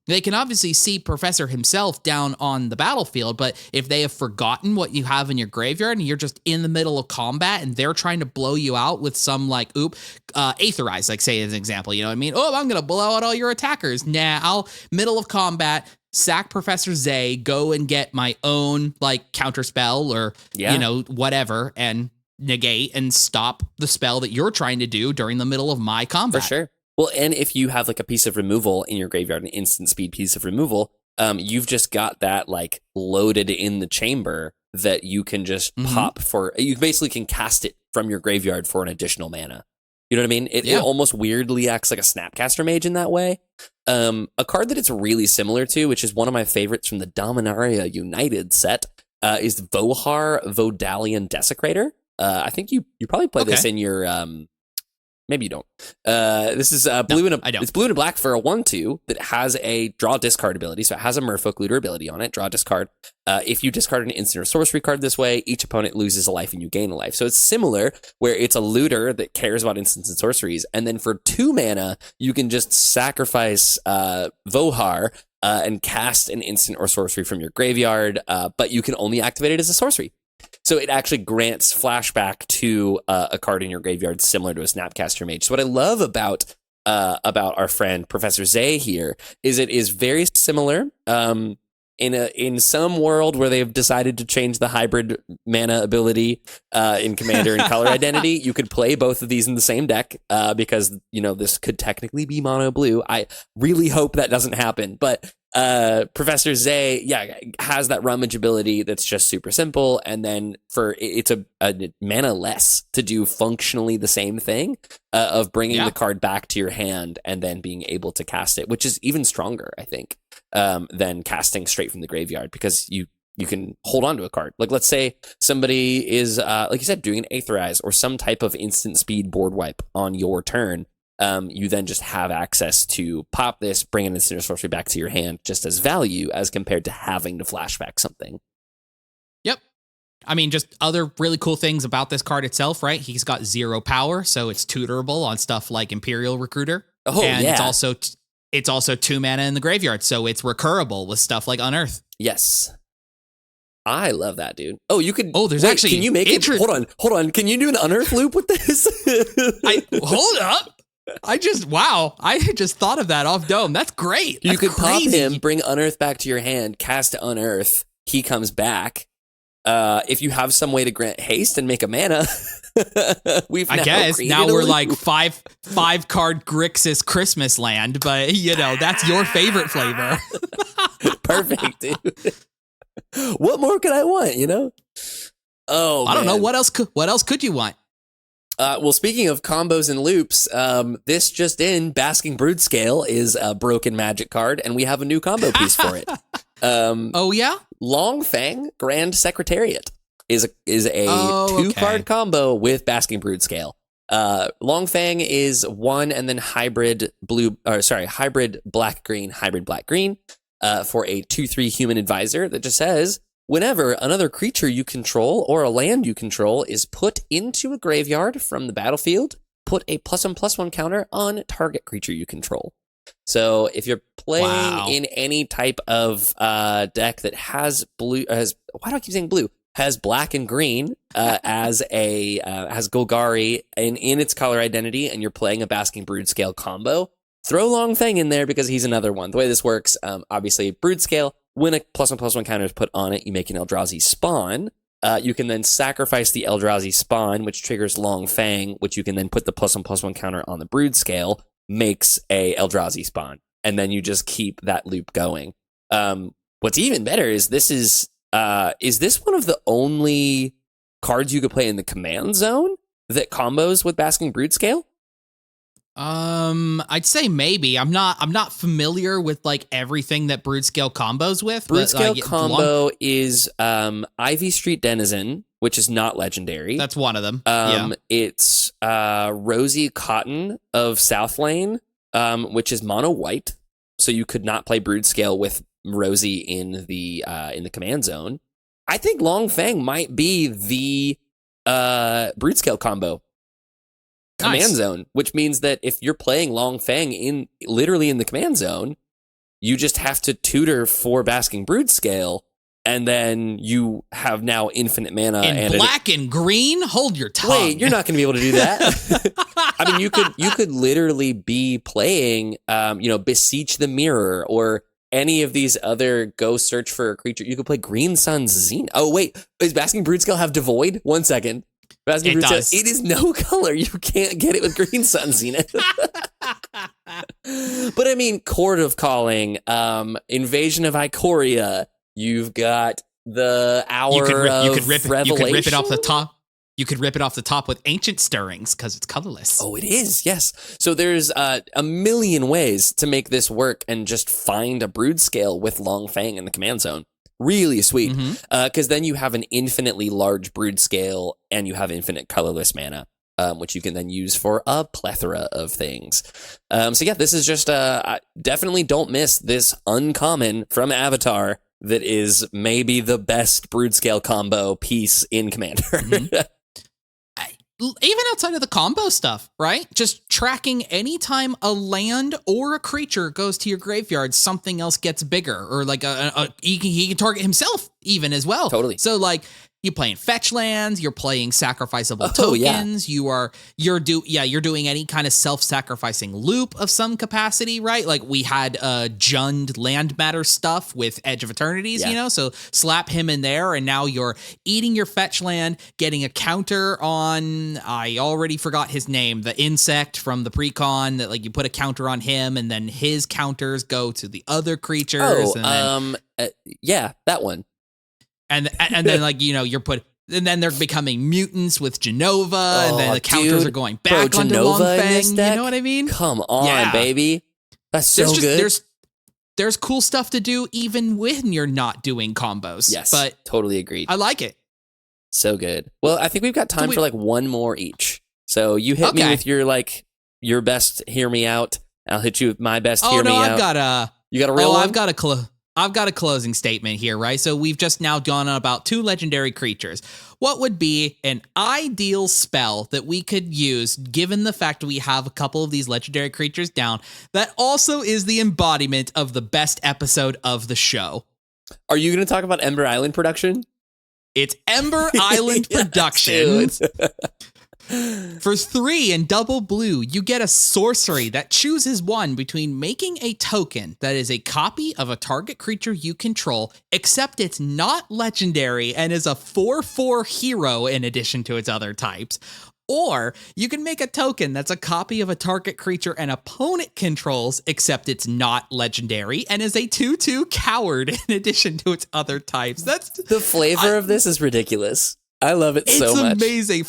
They can obviously see Professor himself down on the battlefield, but if they have forgotten what you have in your graveyard and you're just in the middle of combat and they're trying to blow you out with some Aetherize, like say as an example, you know what I mean? Oh, I'm going to blow out all your attackers. Nah, I'll middle of combat, sack Professor Zay, go and get my own counter spell or, whatever, and negate and stop the spell that you're trying to do during the middle of my combat. For sure. Well, and if you have a piece of removal in your graveyard, an instant speed piece of removal, you've just got that loaded in the chamber that you can just pop for. You basically can cast it from your graveyard for an additional mana. You know what I mean? It almost weirdly acts like a Snapcaster Mage in that way. A card that it's really similar to, which is one of my favorites from the Dominaria United set, is Vohar Vodalian Desecrator. I think you probably play this in your... Maybe you don't. This is blue and it's blue and a black for a 1/2 that has a draw discard ability. So it has a Merfolk Looter ability on it. Draw discard. If you discard an instant or sorcery card this way, each opponent loses a life and you gain a life. So it's similar, where it's a looter that cares about instants and sorceries. And then for 2 mana, you can just sacrifice Vohar and cast an instant or sorcery from your graveyard. But you can only activate it as a sorcery. So it actually grants flashback to a card in your graveyard similar to a Snapcaster Mage. So what I love about our friend Professor Zay here is it is very similar. In some world where they've decided to change the hybrid mana ability in Commander and Color Identity, you could play both of these in the same deck because this could technically be mono blue. I really hope that doesn't happen, but Professor Zay, has that rummage ability that's just super simple, and then it's a mana less to do functionally the same thing of bringing the card back to your hand and then being able to cast it, which is even stronger, I think, than casting straight from the graveyard, because you can hold on to a card. Like, let's say somebody is, like you said, doing an Aetherize or some type of instant speed board wipe on your turn. You then just have access to pop this, bring an instant or sorcery back to your hand just as value as compared to having to flashback something. Yep. I mean, just other really cool things about this card itself, right? He's got 0 power, so it's tutorable on stuff like Imperial Recruiter. Oh, and yeah. it's also 2 mana in the graveyard, so it's recurable with stuff like Unearth. Yes. I love that, dude. Oh, you could. Oh, there's actually. Can you make it? Hold on. Can you do an unearth loop with this? Hold up. I just thought of that off dome. That's great. You That's could crazy. pop him, bring unearth back to your hand, cast unearth. He comes back. If you have some way to grant haste and make a mana, now we're like five card Grixis Christmas land, but that's your favorite flavor. Perfect, dude. What more could I want? Oh, I don't know. What else could you want? Well, speaking of combos and loops, this just in, Basking Brood-Scale is a broken magic card, and we have a new combo piece for it. Oh yeah, Long Feng Grand Secretariat is a 2-card combo with Basking Brood-Scale. Long Feng is 1 and then hybrid black-green, hybrid black-green for a 2/3 human advisor that just says, whenever another creature you control or a land you control is put into a graveyard from the battlefield, put a +1/+1 counter on target creature you control. So if you're playing in any type of deck that has blue, why do I keep saying blue? Has black and green has Golgari in its color identity, and you're playing a Basking Brood-Scale combo, throw Long Feng in there because he's another one. The way this works, obviously, Brood-Scale, when a +1/+1 counter is put on it, you make an Eldrazi spawn. You can then sacrifice the Eldrazi spawn, which triggers Long Feng, which you can then put the +1/+1 counter on the Brood-Scale, makes a Eldrazi spawn. And then you just keep that loop going. What's even better is this one of the only cards you could play in the command zone that combos with Basking Brood-Scale? I'd say maybe. I'm not familiar with like everything that Brood-Scale combos with. Brood-Scale combo is Ivy Street Denizen, which is not legendary. That's one of them. It's Rosy Cotton of South Lane, which is mono white. So you could not play Brood-Scale with Rosy in the command zone. I think Long Feng might be the Brood-Scale combo. Command zone, which means that if you're playing Long Feng literally in the command zone, you just have to tutor for Basking Brood-Scale, and then you have now infinite mana. And black and green? Hold your tongue. Wait, you're not going to be able to do that. I mean, you could literally be playing, Beseech the Mirror or any of these other go search for a creature. You could play Green Sun's Zenith. Oh, wait, does Basking Brood-Scale have Devoid? 1 second. It does. It is no color. You can't get it with Green Sun Zenith. But I mean, Court of Calling, Invasion of Ikoria. You've got the Hour of Revelation. You could rip it off the top. You could rip it off the top with Ancient Stirrings because it's colorless. Oh, it is. Yes. So there's a million ways to make this work and just find a Brood-Scale with Long Feng in the command zone. Really sweet, because then you have an infinitely large Brood-Scale and you have infinite colorless mana, which you can then use for a plethora of things. So yeah, this is just definitely don't miss this uncommon from Avatar that is maybe the best Brood-Scale combo piece in Commander. Even outside of the combo stuff, right? Just tracking anytime a land or a creature goes to your graveyard, something else gets bigger, or like he can target himself even as well. Totally. So like you're playing fetch lands, you're playing sacrificable tokens, yeah. you're doing any kind of self-sacrificing loop of some capacity, right? Like we had Jund land matter stuff with Edge of Eternities, so slap him in there and now you're eating your fetch land, getting a counter on, I already forgot his name, the insect from the precon that like you put a counter on him and then his counters go to the other creatures. Yeah, that one. And then like, you're put, and then they're becoming mutants with Genova, and then the counters are going back onto Long Feng. You know what I mean? Come on, baby. That's so good. There's cool stuff to do even when you're not doing combos. Yes, but totally agreed. I like it. So good. Well, I think we've got time for like one more each. So you hit me with your best hear me out. I'll hit you with my best hear me out. You got a real one? I've got a closing statement here, right? So we've just now gone on about 2 legendary creatures. What would be an ideal spell that we could use, given the fact we have a couple of these legendary creatures down, that also is the embodiment of the best episode of the show? Are you going to talk about Ember Island production? It's Ember Island Productions. For 3 and double blue, you get a sorcery that chooses one between making a token that is a copy of a target creature you control, except it's not legendary and is a 4/4 hero in addition to its other types. Or you can make a token that's a copy of a target creature an opponent controls, except it's not legendary and is a 2/2 coward in addition to its other types. That's the flavor of this is ridiculous. I love it so much. It's amazing.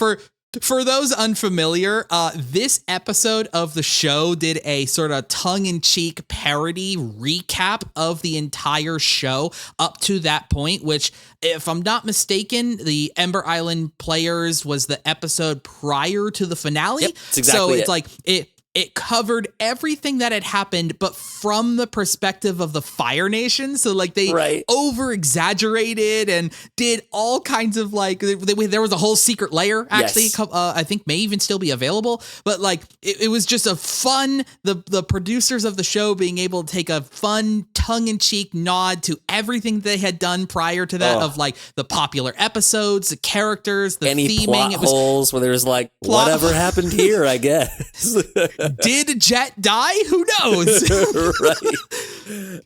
For those unfamiliar, this episode of the show did a sort of tongue-in-cheek parody recap of the entire show up to that point, which, if I'm not mistaken, the Ember Island Players was the episode prior to the finale. Yep, that's exactly so it's like it covered everything that had happened, but from the perspective of the Fire Nation. So like they over-exaggerated and did all kinds of like, there was a whole secret layer actually, Yes. I think may even still be available. But like it was just a fun, the producers of the show being able to take a fun tongue-in-cheek nod to everything they had done prior to that, of like the popular episodes, the characters, the Any theming. plot holes where there's like, whatever happened here, I guess. Did Jet die? Who knows? Right.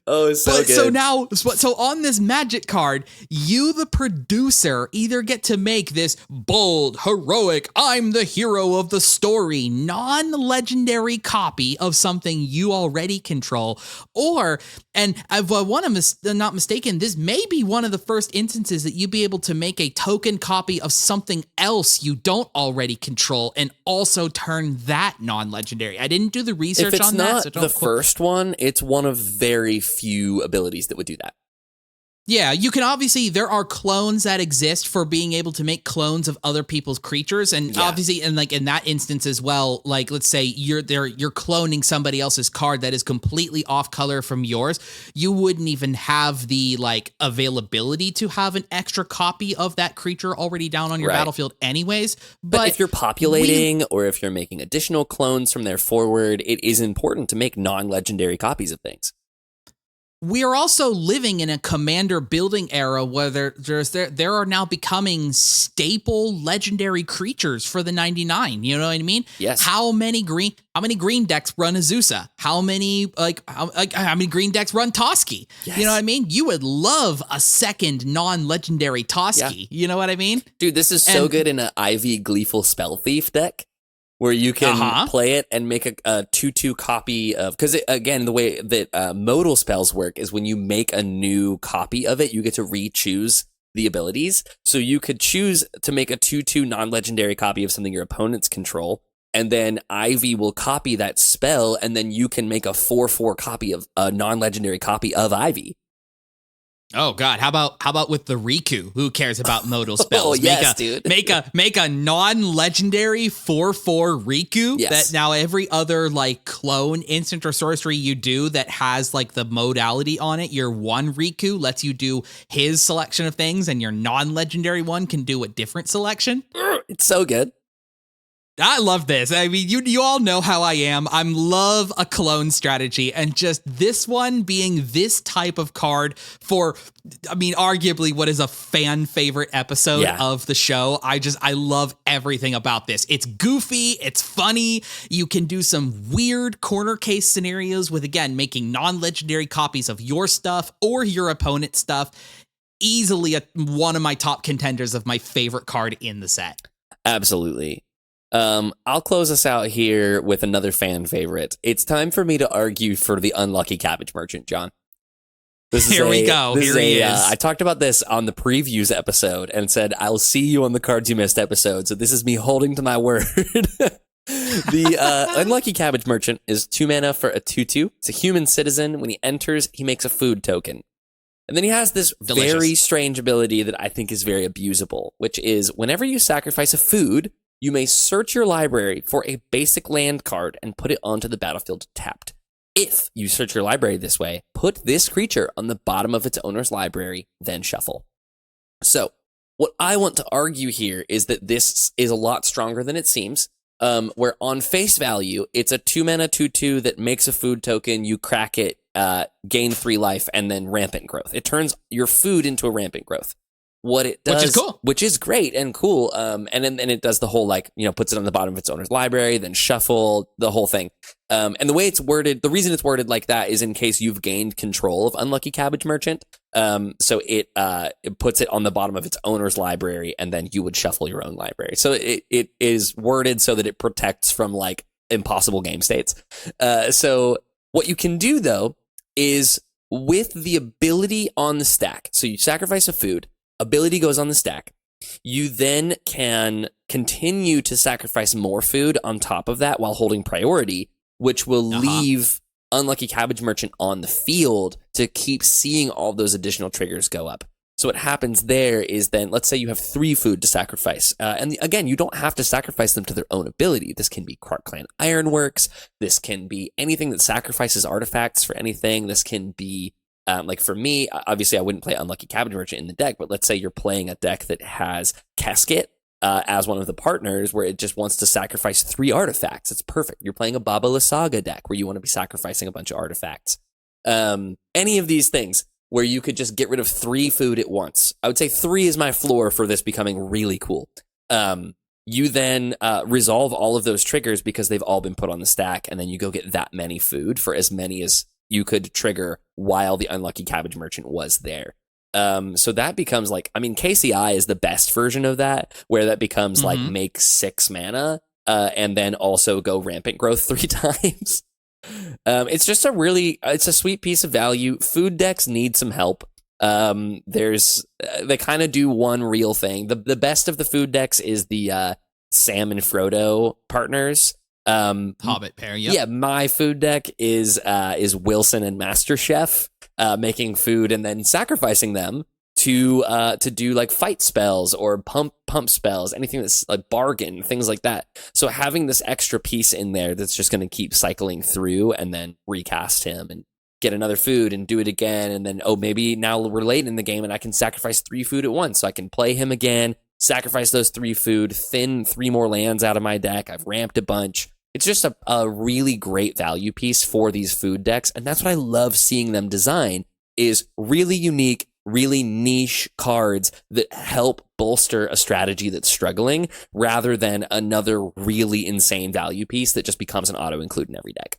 Oh, it's so good. So on this magic card, you, the producer, either get to make this bold, heroic, I'm the hero of the story, non-legendary copy of something you already control, or, and if I'm not mistaken, this may be one of the first instances that you'd be able to make a token copy of something else you don't already control and also turn that non-legendary. I didn't do the research on that. If it's not the first one, it's one of very few abilities that would do that. Yeah, you can obviously, there are clones that exist for being able to make clones of other people's creatures. And obviously, and like in that instance as well, like let's say you're cloning somebody else's card that is completely off color from yours. You wouldn't even have the like availability to have an extra copy of that creature already down on your battlefield anyways. But if you're populating or if you're making additional clones from there forward, it is important to make non-legendary copies of things. We are also living in a commander building era where there are now becoming staple legendary creatures for the 99. You know what I mean? Yes. How many green decks run Azusa? How many green decks run Toski? Yes. You know what I mean? You would love a second non-legendary Toski. Yeah. You know what I mean? Dude, this is so good in an Ivy Gleeful Spell Thief deck, where you can play it and make a 2/2 copy of, because again, the way that modal spells work is when you make a new copy of it, you get to re-choose the abilities. So you could choose to make a 2/2 non-legendary copy of something your opponents control, and then Ivy will copy that spell, and then you can make a 4/4 copy of a non-legendary copy of Ivy. Oh God! How about with the Riku? Who cares about modal spells? Oh yes, dude. Make a non-legendary 4/4 Riku that now every other like clone, instant, or sorcery you do that has like the modality on it, your one Riku lets you do his selection of things, and your non-legendary one can do a different selection. It's so good. I love this. I mean, you all know how I am. I love a clone strategy, and just this one being this type of card for, I mean, arguably what is a fan favorite episode of the show. I love everything about this. It's goofy. It's funny. You can do some weird corner case scenarios with, again, making non-legendary copies of your stuff or your opponent's stuff. Easily one of my top contenders of my favorite card in the set. Absolutely. I'll close us out here with another fan favorite. It's time for me to argue for the unlucky cabbage merchant, John. Here we go. Here he is. I talked about this on the previews episode and said, I'll see you on the Cards You Missed episode. So this is me holding to my word. The unlucky cabbage merchant is 2 mana for a 2/2. It's a human citizen. When he enters, he makes a food token. And then he has this very strange ability that I think is very abusable, which is whenever you sacrifice a food, you may search your library for a basic land card and put it onto the battlefield tapped. If you search your library this way, put this creature on the bottom of its owner's library, then shuffle. So, what I want to argue here is that this is a lot stronger than it seems, where on face value, it's a 2 mana 2/2 that makes a food token, you crack it, gain 3 life, and then rampant growth. It turns your food into a rampant growth. what it does, Which is cool. which is great and cool. And then it does the whole, like, puts it on the bottom of its owner's library, then shuffle, the whole thing. And the way it's worded, the reason it's worded like that is in case you've gained control of Unlucky Cabbage Merchant. So it puts it on the bottom of its owner's library, and then you would shuffle your own library. So it is worded so that it protects from, like, impossible game states. So what you can do, though, is with the ability on the stack. So you sacrifice a food, ability goes on the stack. You then can continue to sacrifice more food on top of that while holding priority, which will leave Unlucky Cabbage Merchant on the field to keep seeing all those additional triggers go up. So what happens there is then, let's say you have 3 food to sacrifice. And again, you don't have to sacrifice them to their own ability. This can be Clark Clan Ironworks. This can be anything that sacrifices artifacts for anything. This can be, like for me, obviously I wouldn't play Unlucky Cabbage Merchant in the deck, but let's say you're playing a deck that has Casket as one of the partners, where it just wants to sacrifice 3 artifacts. It's perfect. You're playing a Baba Lysaga deck where you want to be sacrificing a bunch of artifacts. Any of these things where you could just get rid of 3 food at once. I would say 3 is my floor for this becoming really cool. You then resolve all of those triggers because they've all been put on the stack, and then you go get that many food for as many as you could trigger while the Unlucky Cabbage Merchant was there. So that becomes like, I mean, KCI is the best version of that, where that becomes like make 6 mana and then also go Rampant Growth 3 times. It's just it's a sweet piece of value. Food decks need some help. They kind of do one real thing. The best of the food decks is the Sam and Frodo partners. Hobbit pair, yep. Yeah, my food deck is Wilson and Master Chef, making food and then sacrificing them to do like fight spells or pump spells, anything that's like bargain, things like that. So having this extra piece in there that's just going to keep cycling through, and then recast him and get another food and do it again, and then maybe now we're late in the game and I can sacrifice 3 food at once, so I can play him again, sacrifice those 3 food, thin 3 more lands out of my deck. I've ramped a bunch. It's just a really great value piece for these food decks, and that's what I love seeing them design, is really unique, really niche cards that help bolster a strategy that's struggling, rather than another really insane value piece that just becomes an auto-include in every deck.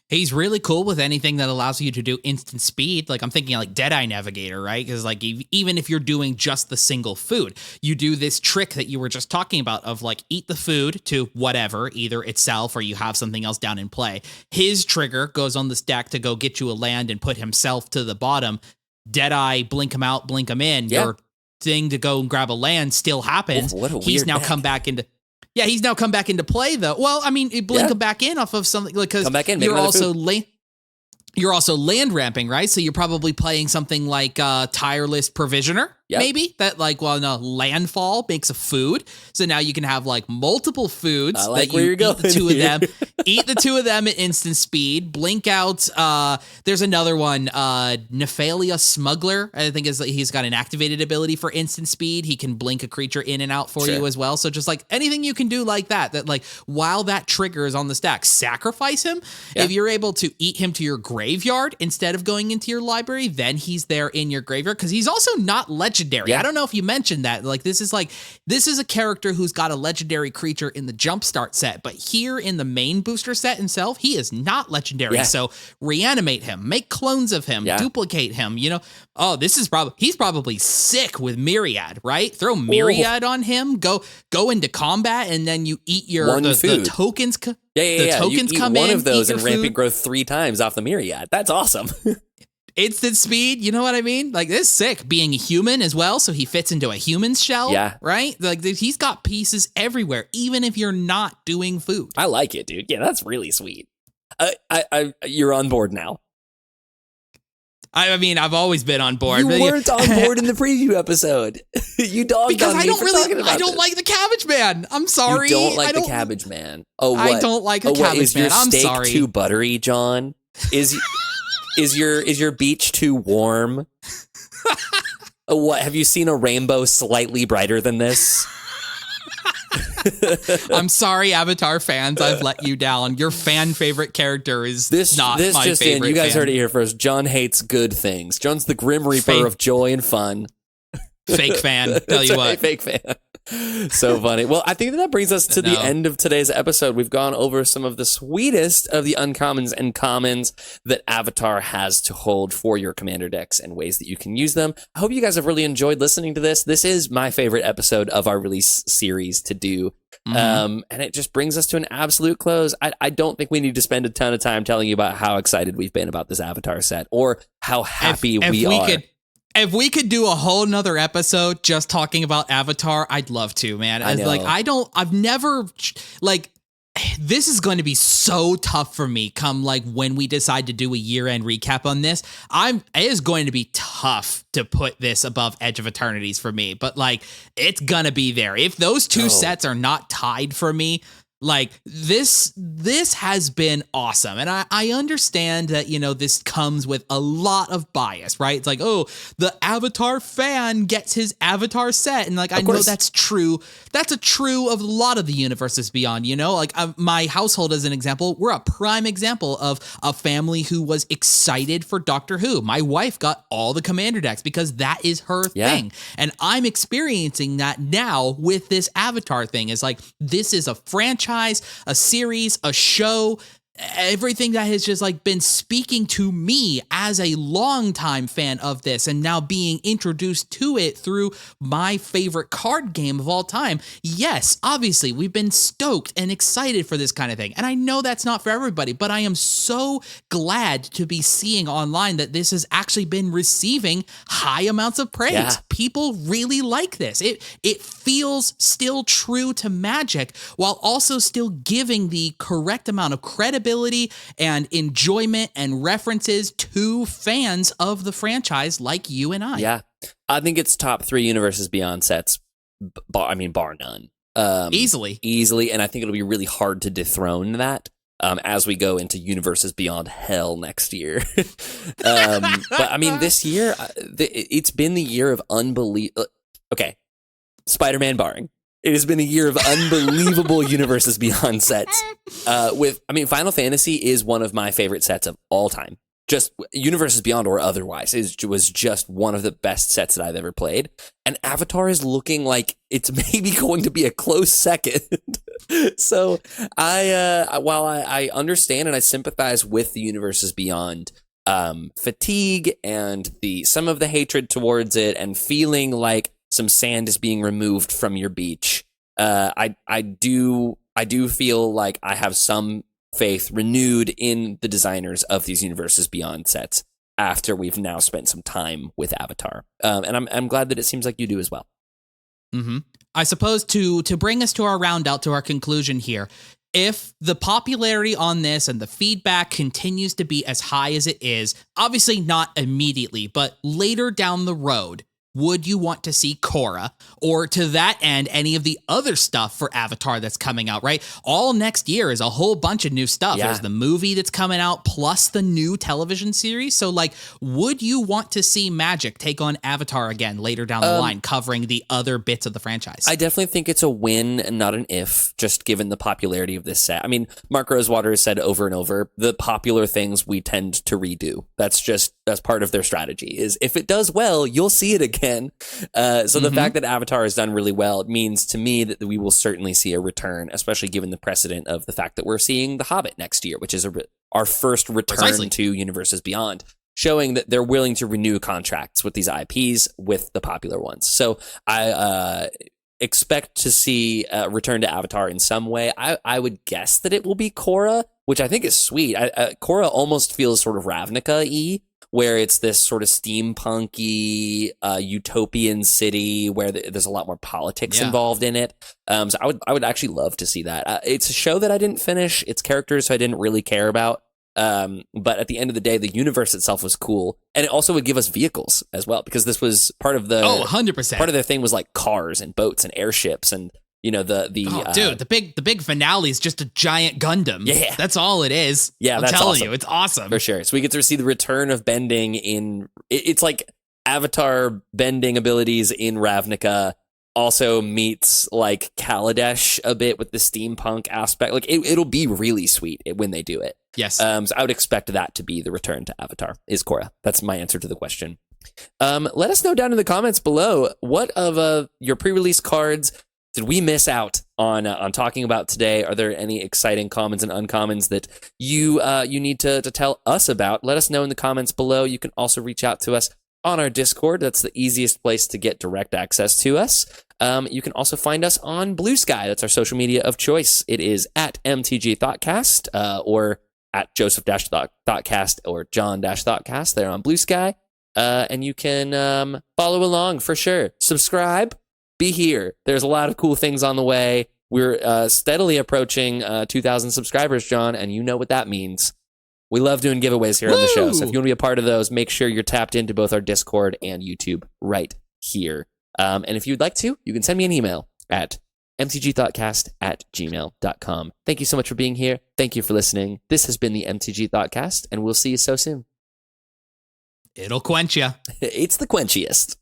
He's really cool with anything that allows you to do instant speed. Like I'm thinking like Deadeye Navigator, right? Because like even if you're doing just the single food, you do this trick that you were just talking about of like eat the food to whatever, either itself or you have something else down in play. His trigger goes on the stack to go get you a land and put himself to the bottom. Deadeye, blink him out, blink him in. Yeah. Your thing to go and grab a land still happens. What a weird He's now deck. come back into... Yeah, he's now come back into play, though. Well, I mean, blink him back in off of something, because Come back in, make you're another also food. You're also land ramping, right? So you're probably playing something like Tireless Provisioner, Yep. maybe, that like, well, no, Landfall makes a food. So now you can have like multiple foods I like that where you you're eat going the 2 of here. them, eat the 2 of them at instant speed, blink out. There's another one, Nephalia Smuggler. I think he's got an activated ability for instant speed. He can blink a creature in and out for you as well. So just like anything you can do like that like while that trigger is on the stack, sacrifice him. Yeah. If you're able to eat him to your graveyard instead of going into your library, then he's there in your graveyard, because he's also not legendary. Yeah. I don't know if you mentioned that. Like this is a character who's got a legendary creature in the Jumpstart set, but here in the main booster set himself, he is not legendary. Yeah. So reanimate him, make clones of him, Yeah. duplicate him. This is he's probably sick with Myriad, right? Throw Myriad on him, go into combat, and then you eat the tokens. The tokens you eat come one in, of those eat your and Rampant food. Growth 3 times off the Myriad. That's awesome. Instant speed, you know what I mean? Like, this is sick. Being a human as well, so he fits into a human's shell, Yeah. right? Like, he's got pieces everywhere, even if you're not doing food. I like it, dude. Yeah, that's really sweet. You're on board now. I mean, I've always been on board. You but weren't on board in the preview episode. You dogged because on I me don't for really, talking about I don't this. like the Cabbage Man. I'm sorry. You don't like I the don't, Cabbage Man. Oh, what? I don't like the what, Cabbage is Man. your I'm steak sorry. too buttery, John? Is your beach too warm? What, have you seen a rainbow slightly brighter than this? I'm sorry, Avatar fans. I've let you down. Your fan favorite character is not this my just favorite. in. You guys fan. heard it here first. John hates good things. John's the Grim Reaper of joy and fun. Fake fan. Tell you what. Fake fan. So funny. Well, I think that brings us to the end of today's episode. We've gone over some of the sweetest of the uncommons and commons that Avatar has to hold for your commander decks and ways that you can use them. I hope you guys have really enjoyed listening to this. This is my favorite episode of our release series to do. And it just brings us to an absolute close. I don't think we need to spend a ton of time telling you about how excited we've been about this Avatar set or how happy we are. If we could do a whole nother episode just talking about Avatar, I'd love to, man. I've never, this is going to be so tough for me come when we decide to do a year-end recap on this. It is going to be tough to put this above Edge of Eternities for me, but it's gonna be there. If those two sets are not tied for me, this has been awesome. And I understand that, this comes with a lot of bias, right? It's the Avatar fan gets his Avatar set. And I know that's true. That's a true of a lot of the universes beyond, my household as an example, we're a prime example of a family who was excited for Doctor Who. My wife got all the commander decks because that is her thing. And I'm experiencing that now with this Avatar thing. Is this is a franchise, a series, a show, everything that has just been speaking to me as a longtime fan of this and now being introduced to it through my favorite card game of all time. Yes, obviously we've been stoked and excited for this kind of thing. And I know that's not for everybody, but I am so glad to be seeing online that this has actually been receiving high amounts of praise. Yeah. People really like this. It feels still true to Magic while also still giving the correct amount of credibility and enjoyment and references to fans of the franchise like you and I. Yeah, I think it's top 3 Universes Beyond sets, bar none. Easily. And I think it'll be really hard to dethrone that as we go into Universes Beyond Hell next year. But this year, it's been the year of unbelievable. Okay, Spider-Man barring. It has been a year of unbelievable Universes Beyond sets. Final Fantasy is one of my favorite sets of all time. Just Universes Beyond or otherwise, was just one of the best sets that I've ever played. And Avatar is looking like it's maybe going to be a close second. So while I understand and I sympathize with the Universes Beyond fatigue and some of the hatred towards it and feeling like some sand is being removed from your beach. I do feel like I have some faith renewed in the designers of these Universes Beyond sets after we've now spent some time with Avatar. And I'm glad that it seems like you do as well. Mm-hmm. I suppose to bring us to our round out, to our conclusion here, if the popularity on this and the feedback continues to be as high as it is, obviously not immediately, but later down the road, would you want to see Korra, or to that end, any of the other stuff for Avatar that's coming out, right? All next year is a whole bunch of new stuff. Yeah. There's the movie that's coming out, plus the new television series. So, would you want to see Magic take on Avatar again later down the line, covering the other bits of the franchise? I definitely think it's a win and not an if, just given the popularity of this set. Mark Rosewater has said over and over, the popular things we tend to redo. That's part of their strategy, is if it does well, you'll see it again. So the fact that Avatar has done really well, it means to me that we will certainly see a return, especially given the precedent of the fact that we're seeing The Hobbit next year, which is our first return to Universes Beyond, showing that they're willing to renew contracts with these IPs with the popular ones. So I expect to see a return to Avatar in some way. I would guess that it will be Korra, which I think is sweet. Korra almost feels sort of Ravnica-y, where it's this sort of steampunky utopian city where there's a lot more politics involved in it. So I would actually love to see that. It's a show that I didn't finish. It's characters I didn't really care about. But at the end of the day, the universe itself was cool. And it also would give us vehicles as well, because this was part of the 100%. Part of their thing was cars and boats and airships and the big finale is just a giant Gundam. Yeah, that's all it is. Yeah, I'm telling you, it's awesome for sure. So we get to see the return of bending it's like Avatar bending abilities in Ravnica. Also meets Kaladesh a bit with the steampunk aspect. It'll be really sweet when they do it. Yes. So I would expect that to be the return to Avatar is Korra. That's my answer to the question. Let us know down in the comments below what of your pre-release cards did we miss out on talking about today. Are there any exciting commons and uncommons that you need to tell us about? Let us know in the comments below. You can also reach out to us on our Discord. That's the easiest place to get direct access to us. You can also find us on Blue Sky. That's our social media of choice. It is at MTG Thoughtcast or at Joseph-Thoughtcast or John-Thoughtcast. They're on Blue Sky. And you can follow along for sure. Subscribe. Be here. There's a lot of cool things on the way. We're steadily approaching 2,000 subscribers, John, and you know what that means. We love doing giveaways here on the show. So if you want to be a part of those, make sure you're tapped into both our Discord and YouTube right here. And if you'd like to, you can send me an email at mtgthoughtcast@gmail.com. Thank you so much for being here. Thank you for listening. This has been the MTG Thoughtcast, and we'll see you so soon. It'll quench ya. It's the quenchiest.